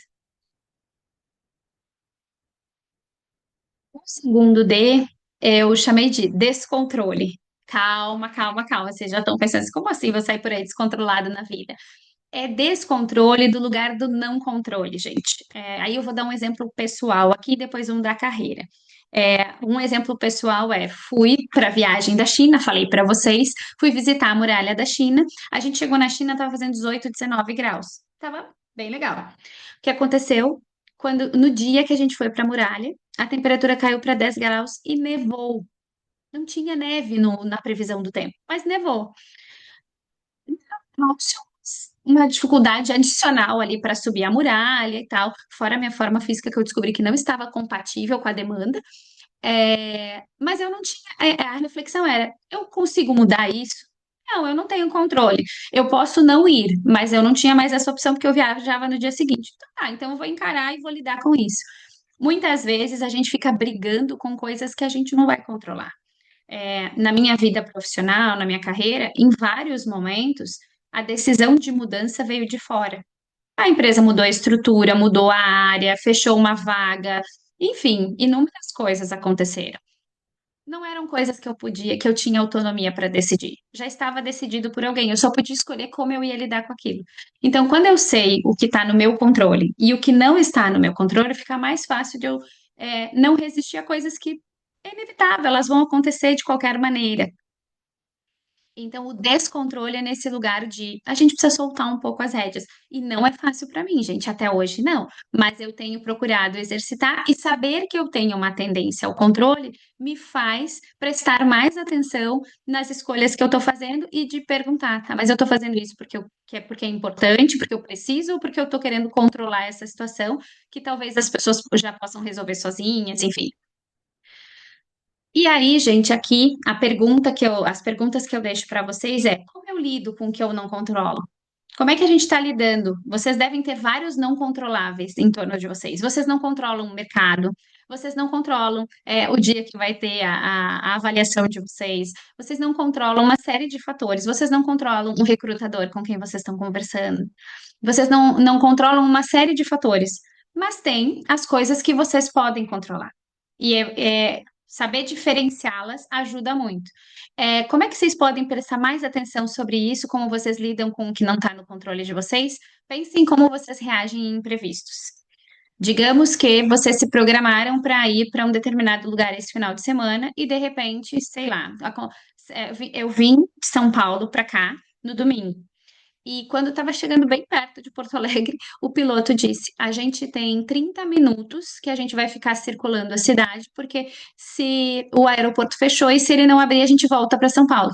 O segundo D, eu chamei de descontrole. Calma, calma, calma. Vocês já estão pensando assim, como assim vou sair por aí descontrolado na vida? É descontrole do lugar do não controle, gente. Aí eu vou dar um exemplo pessoal aqui, depois um da carreira. Um exemplo pessoal fui para a viagem da China, falei para vocês, fui visitar a muralha da China. A gente chegou na China, estava fazendo 18, 19 graus. Tava bem legal. O que aconteceu quando no dia que a gente foi para a muralha, a temperatura caiu para 10 graus e nevou. Não tinha neve na previsão do tempo, mas nevou. Trouxe uma dificuldade adicional ali para subir a muralha e tal, fora a minha forma física que eu descobri que não estava compatível com a demanda. Mas eu não tinha. A reflexão era: eu consigo mudar isso? Não, eu não tenho controle. Eu posso não ir, mas eu não tinha mais essa opção porque eu viajava no dia seguinte. Então, tá, então eu vou encarar e vou lidar com isso. Muitas vezes a gente fica brigando com coisas que a gente não vai controlar. Na minha vida profissional, na minha carreira, em vários momentos, a decisão de mudança veio de fora. A empresa mudou a estrutura, mudou a área, fechou uma vaga, enfim, inúmeras coisas aconteceram. Não eram coisas que eu podia, que eu tinha autonomia para decidir. Já estava decidido por alguém, eu só podia escolher como eu ia lidar com aquilo. Então, quando eu sei o que está no meu controle e o que não está no meu controle, fica mais fácil de eu não resistir a coisas que é inevitável, elas vão acontecer de qualquer maneira. Então, o descontrole é nesse lugar de a gente precisa soltar um pouco as rédeas. E não é fácil para mim, gente, até hoje não. Mas eu tenho procurado exercitar e saber que eu tenho uma tendência ao controle me faz prestar mais atenção nas escolhas que eu estou fazendo e de perguntar, tá? Mas eu estou fazendo isso porque é importante, porque eu preciso, ou porque eu estou querendo controlar essa situação que talvez as pessoas já possam resolver sozinhas, enfim. E aí, gente, aqui as perguntas que eu deixo para vocês é: como eu lido com o que eu não controlo? Como é que a gente está lidando? Vocês devem ter vários não controláveis em torno de vocês. Vocês não controlam o mercado, vocês não controlam o dia que vai ter a avaliação de vocês, vocês não controlam uma série de fatores, vocês não controlam o recrutador com quem vocês estão conversando, vocês não controlam uma série de fatores, mas tem as coisas que vocês podem controlar. E saber diferenciá-las ajuda muito. Como é que vocês podem prestar mais atenção sobre isso? Como vocês lidam com o que não está no controle de vocês? Pensem como vocês reagem em imprevistos. Digamos que vocês se programaram para ir para um determinado lugar esse final de semana e de repente, sei lá, eu vim de São Paulo para cá no domingo. E quando estava chegando bem perto de Porto Alegre, o piloto disse: a gente tem 30 minutos que a gente vai ficar circulando a cidade, porque se o aeroporto fechou e se ele não abrir, a gente volta para São Paulo.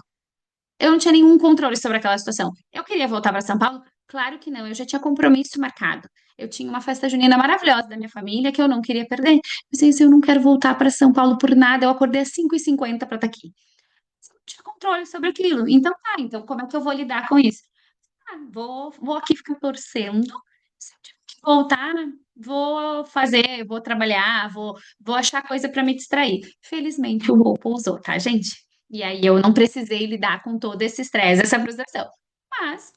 Eu não tinha nenhum controle sobre aquela situação. Eu queria voltar para São Paulo? Claro que não, eu já tinha compromisso marcado. Eu tinha uma festa junina maravilhosa da minha família que eu não queria perder. Mas eu não quero voltar para São Paulo por nada. Eu acordei às 5h50 para estar aqui. Eu não tinha controle sobre aquilo. Então tá, então como é que eu vou lidar com isso? Vou aqui ficar torcendo. Se eu tiver que voltar, vou fazer, vou trabalhar, vou achar coisa para me distrair. Felizmente o voo pousou, tá, gente? E aí eu não precisei lidar com todo esse estresse, essa frustração. Mas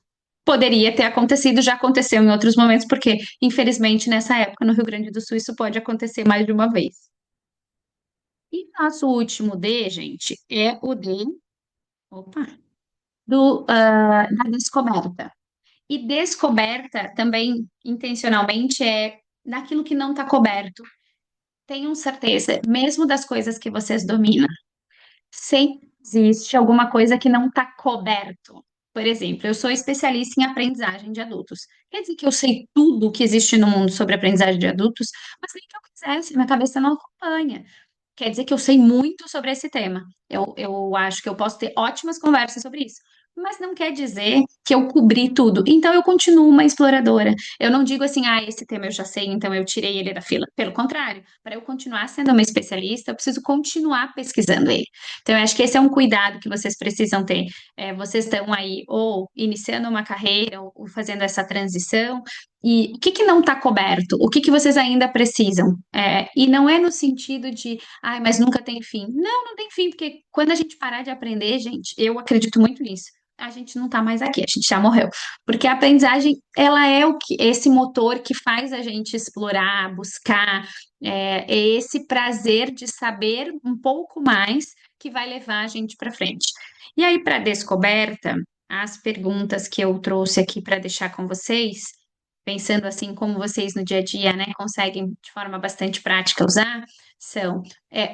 poderia ter acontecido, já aconteceu em outros momentos, porque infelizmente nessa época no Rio Grande do Sul isso pode acontecer mais de uma vez. E nosso último D, gente, é o D, opa, da descoberta. E descoberta também, intencionalmente, é daquilo que não está coberto. Tenham certeza, mesmo das coisas que vocês dominam, sempre existe alguma coisa que não está coberto. Por exemplo, eu sou especialista em aprendizagem de adultos. Quer dizer que eu sei tudo que existe no mundo sobre aprendizagem de adultos, mas nem que eu quisesse, minha cabeça não acompanha. Quer dizer que eu sei muito sobre esse tema. Eu acho que eu posso ter ótimas conversas sobre isso. Mas não quer dizer que eu cobri tudo. Então eu continuo uma exploradora. Eu não digo assim, esse tema eu já sei, então eu tirei ele da fila. Pelo contrário, para eu continuar sendo uma especialista, eu preciso continuar pesquisando ele. Então eu acho que esse é um cuidado que vocês precisam ter. Vocês estão aí ou iniciando uma carreira ou fazendo essa transição. E o que que não está coberto? O que que vocês ainda precisam? E não é no sentido de mas nunca tem fim. Não, não tem fim, porque quando a gente parar de aprender, gente, eu acredito muito nisso. A gente não tá mais aqui, a gente já morreu. Porque a aprendizagem, ela é esse motor que faz a gente explorar, buscar, é esse prazer de saber um pouco mais que vai levar a gente para frente. E aí, para descoberta, as perguntas que eu trouxe aqui para deixar com vocês, pensando assim como vocês no dia a dia, né, conseguem de forma bastante prática usar, são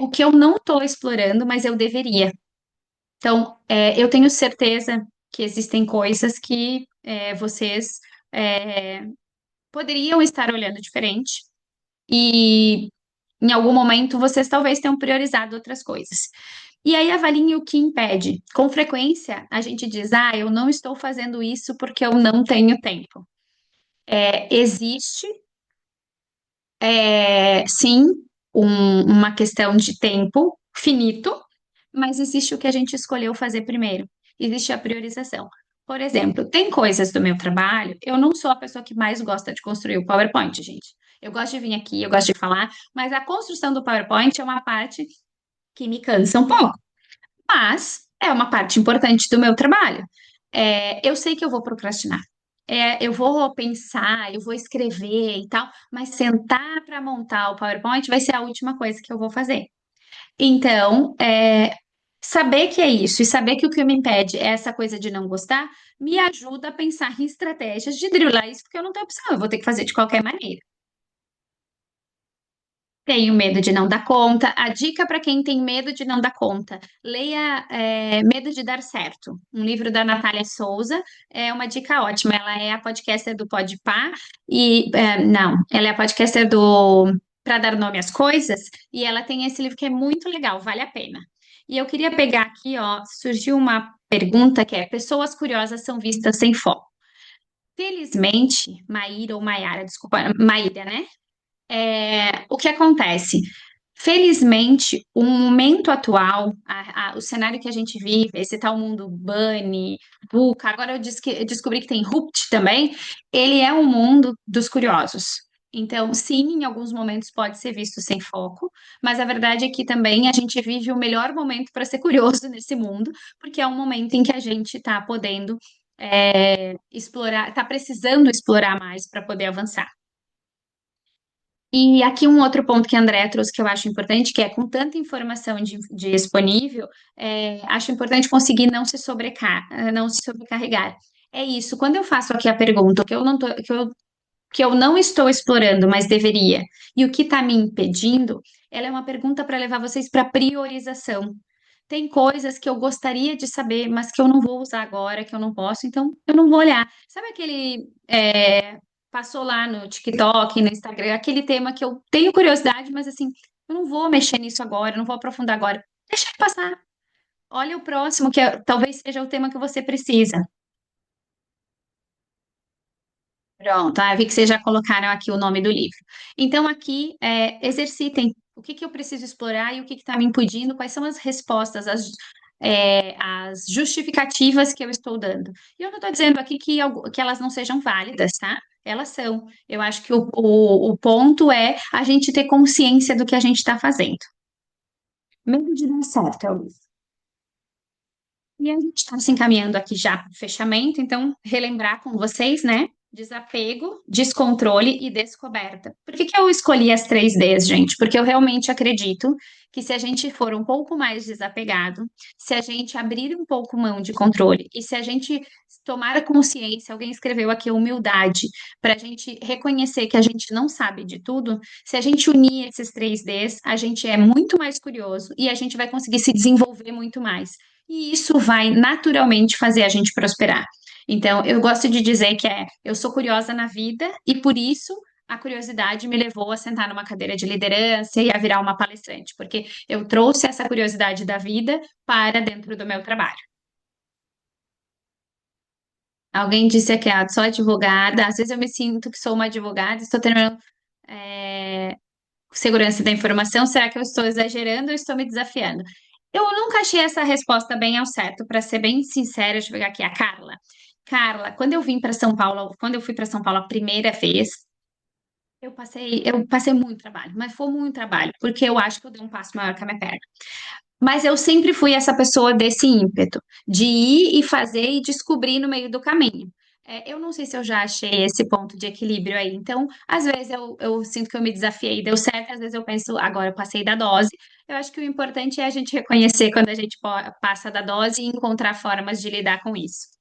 o que eu não estou explorando, mas eu deveria. Então, eu tenho certeza que existem coisas que vocês poderiam estar olhando diferente e em algum momento vocês talvez tenham priorizado outras coisas. E aí avalie o que impede. Com frequência, a gente diz: ah, eu não estou fazendo isso porque eu não tenho tempo. Existe, sim, uma questão de tempo finito, mas existe o que a gente escolheu fazer primeiro. Existe a priorização. Por exemplo, tem coisas do meu trabalho, eu não sou a pessoa que mais gosta de construir o PowerPoint, gente. Eu gosto de vir aqui, eu gosto de falar, mas a construção do PowerPoint é uma parte que me cansa um pouco, mas é uma parte importante do meu trabalho. Eu sei que eu vou procrastinar. Eu vou pensar, eu vou escrever e tal, mas sentar para montar o PowerPoint vai ser a última coisa que eu vou fazer. Então, saber que é isso e saber que o que me impede é essa coisa de não gostar, me ajuda a pensar em estratégias de driblar isso, porque eu não tenho opção, eu vou ter que fazer de qualquer maneira. Tenho medo de não dar conta. A dica para quem tem medo de não dar conta: leia Medo de Dar Certo, um livro da Natália Souza. É uma dica ótima. Ela é a podcaster do Podpah e não, ela é a podcaster do Para Dar Nome às Coisas e ela tem esse livro que é muito legal, vale a pena. E eu queria pegar aqui, ó, surgiu uma pergunta que é: pessoas curiosas são vistas sem foco. Felizmente, Maíra ou Maiara, desculpa, Maíra, né? O que acontece? Felizmente, o momento atual, o cenário que a gente vive, esse tal mundo Bunny, VUCA, agora eu descobri que tem Rupt também, ele é um mundo dos curiosos. Então, sim, em alguns momentos pode ser visto sem foco, mas a verdade é que também a gente vive o melhor momento para ser curioso nesse mundo, porque é um momento em que a gente está podendo explorar, está precisando explorar mais para poder avançar. E aqui um outro ponto que a Andrea trouxe que eu acho importante, que é com tanta informação disponível, acho importante conseguir não se sobrecarregar. É isso. Quando eu faço aqui a pergunta que eu não estou explorando, mas deveria, e o que está me impedindo, ela é uma pergunta para levar vocês para priorização. Tem coisas que eu gostaria de saber, mas que eu não vou usar agora, que eu não posso, então eu não vou olhar. Sabe aquele passou lá no TikTok, no Instagram, aquele tema que eu tenho curiosidade, mas assim, eu não vou mexer nisso agora, eu não vou aprofundar agora. Deixa ele passar. Olha o próximo, talvez seja o tema que você precisa. Pronto, vi que vocês já colocaram aqui o nome do livro. Então, aqui, exercitem o que que eu preciso explorar e o que está me impedindo, quais são as respostas, as justificativas que eu estou dando. E eu não estou dizendo aqui que elas não sejam válidas, tá? Elas são. Eu acho que o ponto é a gente ter consciência do que a gente está fazendo. Medo de dar certo, Elvis. E a gente está se encaminhando aqui já para o fechamento, então relembrar com vocês, né? Desapego, descontrole e descoberta. Por que que eu escolhi as 3 Ds, gente? Porque eu realmente acredito que se a gente for um pouco mais desapegado, se a gente abrir um pouco mão de controle e se a gente tomar a consciência, alguém escreveu aqui humildade, para a gente reconhecer que a gente não sabe de tudo, se a gente unir esses 3 Ds, a gente é muito mais curioso e a gente vai conseguir se desenvolver muito mais. E isso vai naturalmente fazer a gente prosperar. Então, eu gosto de dizer que eu sou curiosa na vida e por isso a curiosidade me levou a sentar numa cadeira de liderança e a virar uma palestrante, porque eu trouxe essa curiosidade da vida para dentro do meu trabalho. Alguém disse aqui, sou advogada, às vezes eu me sinto que sou uma advogada, estou terminando segurança da informação, será que eu estou exagerando ou estou me desafiando? Eu nunca achei essa resposta bem ao certo, para ser bem sincera, deixa eu pegar aqui a Carla. Carla, quando eu fui para São Paulo a primeira vez, eu passei muito trabalho, mas foi muito trabalho, porque eu acho que eu dei um passo maior que a minha perna. Mas eu sempre fui essa pessoa desse ímpeto, de ir e fazer e descobrir no meio do caminho. Eu não sei se eu já achei esse ponto de equilíbrio aí. Então, às vezes eu sinto que eu me desafiei e deu certo, às vezes eu penso, agora eu passei da dose. Eu acho que o importante é a gente reconhecer quando a gente passa da dose e encontrar formas de lidar com isso.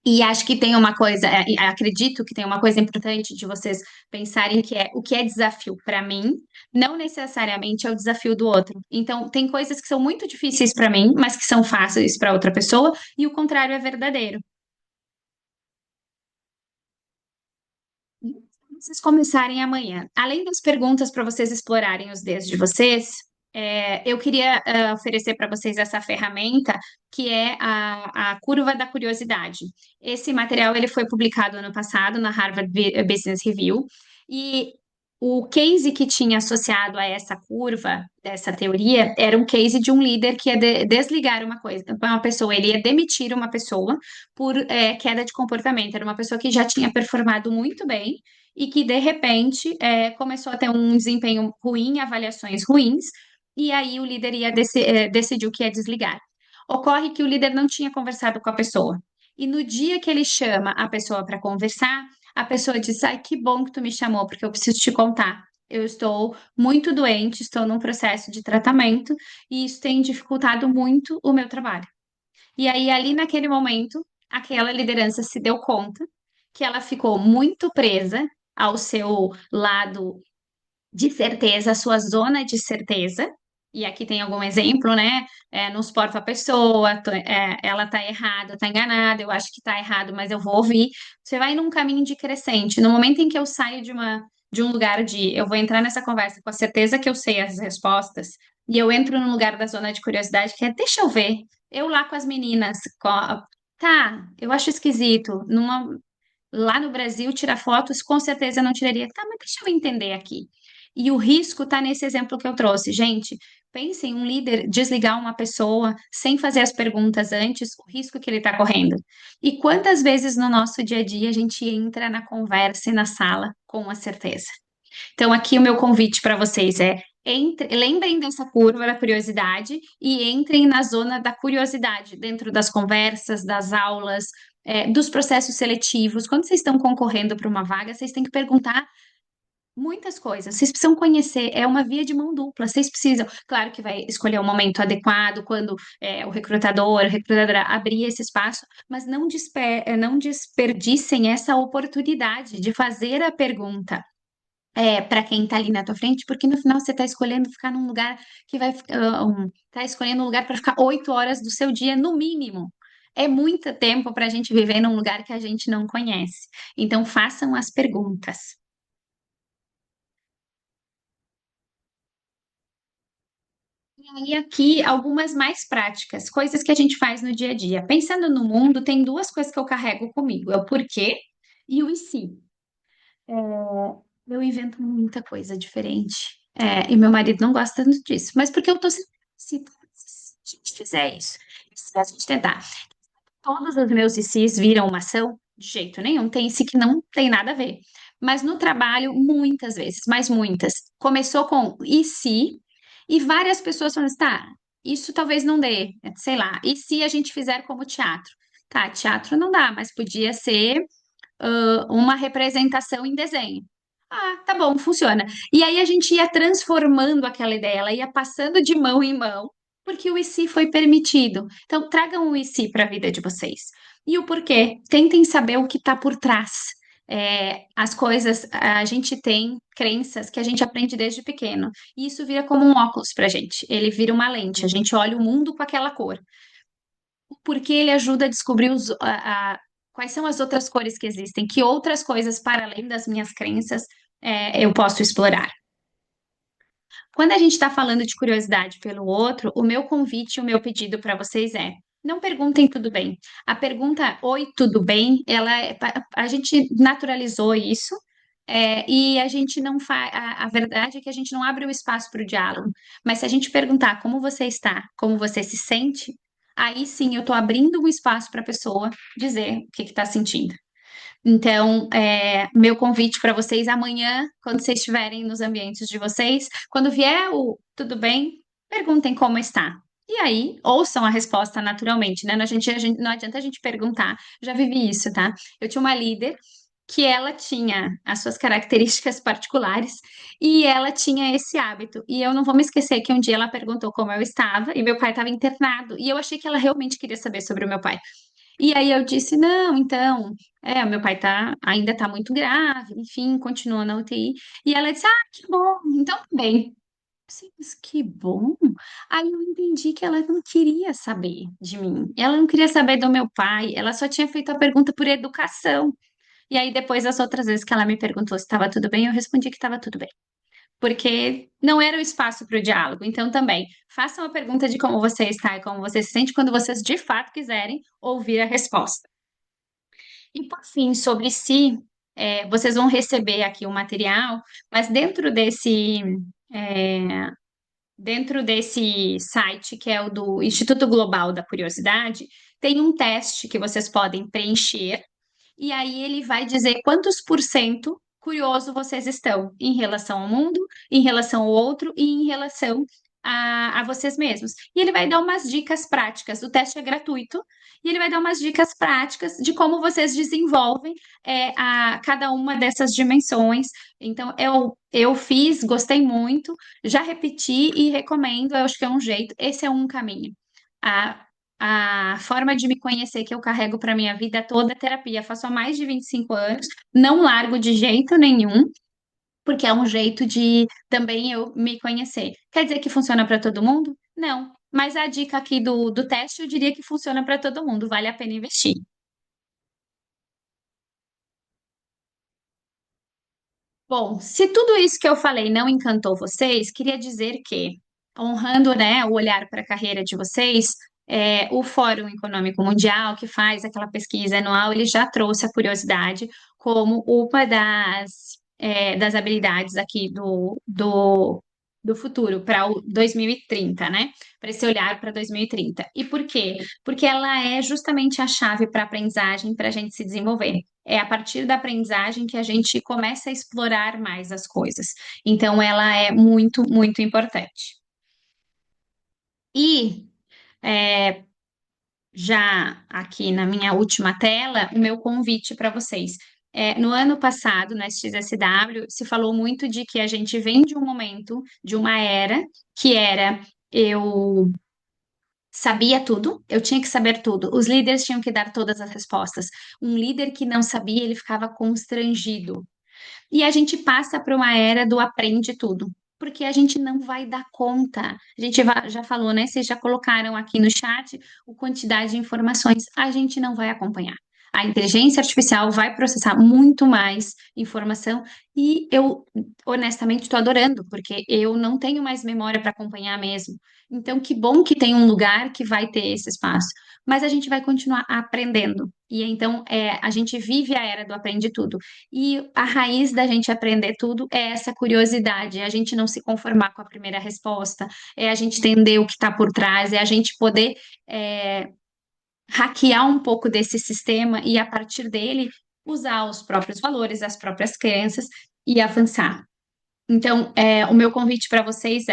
E acho que tem uma coisa, e acredito que tem uma coisa importante de vocês pensarem que é o que é desafio para mim, não necessariamente é o desafio do outro. Então, tem coisas que são muito difíceis para mim, mas que são fáceis para outra pessoa, e o contrário é verdadeiro. Vocês começarem amanhã. Além das perguntas para vocês explorarem os dedos de vocês, eu queria oferecer para vocês essa ferramenta que é a curva da curiosidade. Esse material ele foi publicado ano passado na Harvard Business Review e o case que tinha associado a essa curva, dessa teoria, era um case de um líder que ia desligar uma coisa, uma pessoa, ele ia demitir uma pessoa por queda de comportamento. Era uma pessoa que já tinha performado muito bem e que, de repente, começou a ter um desempenho ruim, avaliações ruins, e aí o líder decidiu que ia desligar. Ocorre que o líder não tinha conversado com a pessoa. E no dia que ele chama a pessoa para conversar, a pessoa diz: Ai, que bom que tu me chamou, porque eu preciso te contar. Eu estou muito doente, estou num processo de tratamento e isso tem dificultado muito o meu trabalho. E aí, ali naquele momento, aquela liderança se deu conta que ela ficou muito presa ao seu lado de certeza, a sua zona de certeza. E aqui tem algum exemplo, né? Não suporta a pessoa, ela tá errada, tá enganada, eu acho que tá errado, mas eu vou ouvir. Você vai num caminho de crescente. No momento em que eu saio de um lugar de eu vou entrar nessa conversa com a certeza que eu sei as respostas, e eu entro num lugar da zona de curiosidade, que é deixa eu ver. Eu lá com as meninas, tá, eu acho esquisito. Lá no Brasil, tirar fotos, com certeza eu não tiraria. Tá, mas deixa eu entender aqui. E o risco está nesse exemplo que eu trouxe. Gente, pensem um líder desligar uma pessoa sem fazer as perguntas antes, o risco que ele está correndo. E quantas vezes no nosso dia a dia a gente entra na conversa e na sala com a certeza? Então, aqui o meu convite para vocês é lembrem dessa curva da curiosidade e entrem na zona da curiosidade dentro das conversas, das aulas, dos processos seletivos. Quando vocês estão concorrendo para uma vaga, vocês têm que perguntar muitas coisas. Vocês precisam conhecer, é uma via de mão dupla. Vocês precisam, claro que vai escolher o momento adequado, quando o recrutador, a recrutadora abrir esse espaço, mas não desperdicem essa oportunidade de fazer a pergunta para quem está ali na tua frente, porque no final você está escolhendo ficar num lugar que tá escolhendo um lugar para ficar 8 horas do seu dia, no mínimo. É muito tempo para a gente viver num lugar que a gente não conhece. Então, façam as perguntas. E aí, aqui, algumas mais práticas, coisas que a gente faz no dia a dia. Pensando no mundo, tem duas coisas que eu carrego comigo: é o porquê e o e se. É, eu invento muita coisa diferente. E meu marido não gosta tanto disso. Mas porque eu tô se a gente fizer isso, se a gente tentar, todos os meus ICs viram uma ação? De jeito nenhum. Tem IC que não tem nada a ver. Mas no trabalho, muitas vezes, mas muitas. Começou com e se, e várias pessoas falando assim, tá, isso talvez não dê, sei lá. E se a gente fizer como teatro? Tá, teatro não dá, mas podia ser uma representação em desenho. Ah, tá bom, funciona. E aí a gente ia transformando aquela ideia, ela ia passando de mão em mão, porque o IC foi permitido. Então, tragam o IC para a vida de vocês. E o porquê? Tentem saber o que está por trás. As coisas, a gente tem crenças que a gente aprende desde pequeno, e isso vira como um óculos para a gente. Ele vira uma lente, a gente olha o mundo com aquela cor porque ele ajuda a descobrir quais são as outras cores que existem, que outras coisas para além das minhas crenças eu posso explorar. Quando a gente está falando de curiosidade pelo outro, o meu convite, o meu pedido para vocês é: não perguntem tudo bem. A pergunta Oi, tudo bem? A gente naturalizou isso. E a gente não faz. A verdade é que a gente não abre o espaço para o diálogo. Mas se a gente perguntar como você está, como você se sente, aí sim eu estou abrindo um espaço para a pessoa dizer o que está sentindo. Então, meu convite para vocês amanhã, quando vocês estiverem nos ambientes de vocês, quando vier o tudo bem, perguntem como está. E aí, ouçam a resposta naturalmente, né? Não adianta a gente perguntar. Já vivi isso, tá? Eu tinha uma líder que ela tinha as suas características particulares e ela tinha esse hábito. E eu não vou me esquecer que um dia ela perguntou como eu estava e meu pai estava internado. E eu achei que ela realmente queria saber sobre o meu pai. E aí eu disse, não, então, o meu pai ainda tá muito grave, enfim, continua na UTI. E ela disse, ah, que bom, então tá bem. Sim, mas que bom. Aí eu entendi que ela não queria saber de mim. Ela não queria saber do meu pai. Ela só tinha feito a pergunta por educação. E aí, depois, as outras vezes que ela me perguntou se estava tudo bem, eu respondi que estava tudo bem. Porque não era o espaço para o diálogo. Então, também, façam a pergunta de como você está e como você se sente quando vocês de fato quiserem ouvir a resposta. E por fim, sobre si, vocês vão receber aqui o material, mas é, dentro desse site, que é o do Instituto Global da Curiosidade, tem um teste que vocês podem preencher, e aí ele vai dizer quantos por cento curioso vocês estão em relação ao mundo, em relação ao outro e em relação a vocês mesmos. E ele vai dar umas dicas práticas. O teste é gratuito, e ele vai dar umas dicas práticas de como vocês desenvolvem cada uma dessas dimensões. Então, eu fiz, gostei muito, já repeti e recomendo, eu acho que é um jeito, esse é um caminho. A, a forma de me conhecer que eu carrego para minha vida toda é terapia. Faço há mais de 25 anos, não largo de jeito nenhum, porque é um jeito de também eu me conhecer. Quer dizer que funciona para todo mundo? Não. Mas a dica aqui do teste eu diria que funciona para todo mundo, vale a pena investir. Bom, se tudo isso que eu falei não encantou vocês, queria dizer que, honrando, né, o olhar para a carreira de vocês, o Fórum Econômico Mundial, que faz aquela pesquisa anual, ele já trouxe a curiosidade como uma das habilidades aqui do futuro para o 2030, né? Para esse olhar para 2030. E por quê? Porque ela é justamente a chave para a aprendizagem para a gente se desenvolver. É a partir da aprendizagem que a gente começa a explorar mais as coisas. Então, ela é muito, muito importante. E já aqui na minha última tela, o meu convite para vocês. No ano passado, na XSW, se falou muito de que a gente vem de um momento, de uma era, que era eu sabia tudo, eu tinha que saber tudo. Os líderes tinham que dar todas as respostas. Um líder que não sabia, ele ficava constrangido. E a gente passa para uma era do aprende tudo, porque a gente não vai dar conta. A gente já falou, né? Vocês já colocaram aqui no chat a quantidade de informações, a gente não vai acompanhar. A inteligência artificial vai processar muito mais informação e eu, honestamente, estou adorando, porque eu não tenho mais memória para acompanhar mesmo. Então, que bom que tem um lugar que vai ter esse espaço. Mas a gente vai continuar aprendendo. E então, a gente vive a era do aprende tudo. E a raiz da gente aprender tudo é essa curiosidade, é a gente não se conformar com a primeira resposta, é a gente entender o que está por trás, é a gente poder é, hackear um pouco desse sistema e, a partir dele, usar os próprios valores, as próprias crenças e avançar. Então, o meu convite para vocês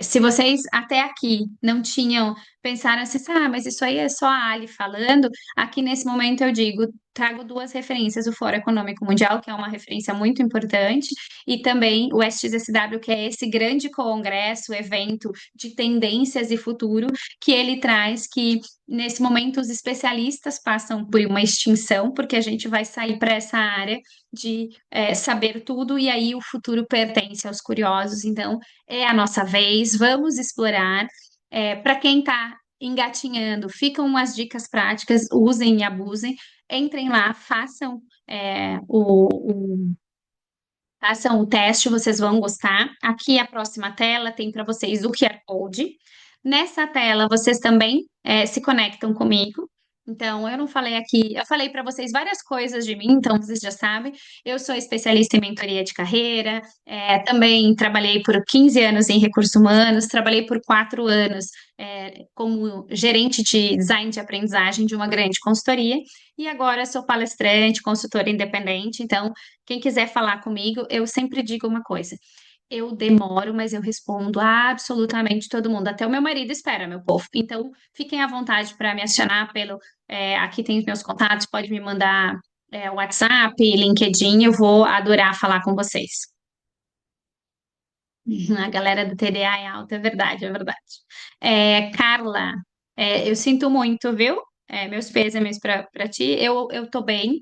se vocês até aqui não tinham pensaram assim, mas isso aí é só a Ali falando, aqui nesse momento eu digo, trago duas referências, o Fórum Econômico Mundial, que é uma referência muito importante, e também o SXSW, que é esse grande congresso, evento de tendências e futuro, que ele traz que nesse momento os especialistas passam por uma extinção, porque a gente vai sair para essa área de saber tudo, e aí o futuro pertence aos curiosos, então é a nossa vez, vamos explorar. Para quem está engatinhando, ficam umas dicas práticas, usem e abusem. Entrem lá, façam o teste, vocês vão gostar. Aqui a próxima tela tem para vocês o QR Code. Nessa tela, vocês também se conectam comigo. Então, eu não falei aqui, eu falei para vocês várias coisas de mim, então vocês já sabem. Eu sou especialista em mentoria de carreira, também trabalhei por 15 anos em recursos humanos, trabalhei por 4 anos como gerente de design de aprendizagem de uma grande consultoria, e agora sou palestrante, consultora independente. Então, quem quiser falar comigo, eu sempre digo uma coisa. Eu demoro, mas eu respondo a absolutamente todo mundo. Até o meu marido espera, meu povo. Então, fiquem à vontade para me acionar aqui tem os meus contatos, pode me mandar WhatsApp, LinkedIn, eu vou adorar falar com vocês. A galera do TDA é alta, é verdade, é verdade. Carla, eu sinto muito, viu? Meus pêsames para ti. Eu tô bem.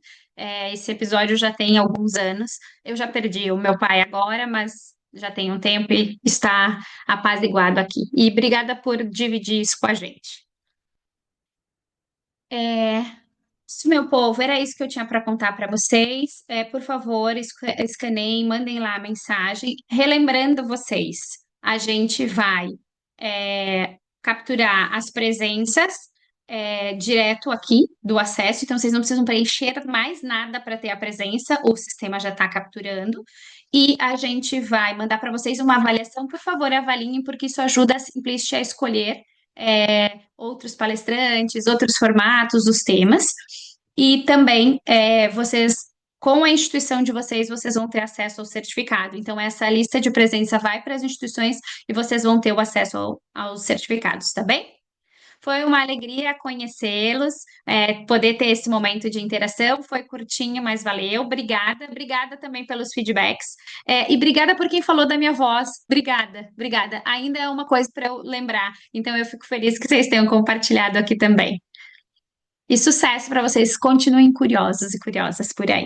Esse episódio já tem alguns anos. Eu já perdi o meu pai agora, mas já tem um tempo e está apaziguado aqui. E obrigada por dividir isso com a gente. É, Isso, meu povo, era isso que eu tinha para contar para vocês. Por favor, escaneiem, mandem lá a mensagem. Relembrando vocês, a gente vai capturar as presenças direto aqui do acesso, então vocês não precisam preencher mais nada para ter a presença, o sistema já está capturando. E a gente vai mandar para vocês uma avaliação. Por favor, avaliem, porque isso ajuda a Simplicity a escolher outros palestrantes, outros formatos dos temas. E também vocês, com a instituição de vocês, vocês vão ter acesso ao certificado. Então, essa lista de presença vai para as instituições e vocês vão ter o acesso aos certificados, tá bem? Foi uma alegria conhecê-los, poder ter esse momento de interação. Foi curtinho, mas valeu. Obrigada, obrigada também pelos feedbacks. E obrigada por quem falou da minha voz. Obrigada, obrigada. Ainda é uma coisa para eu lembrar. Então eu fico feliz que vocês tenham compartilhado aqui também. E sucesso para vocês. Continuem curiosos e curiosas por aí.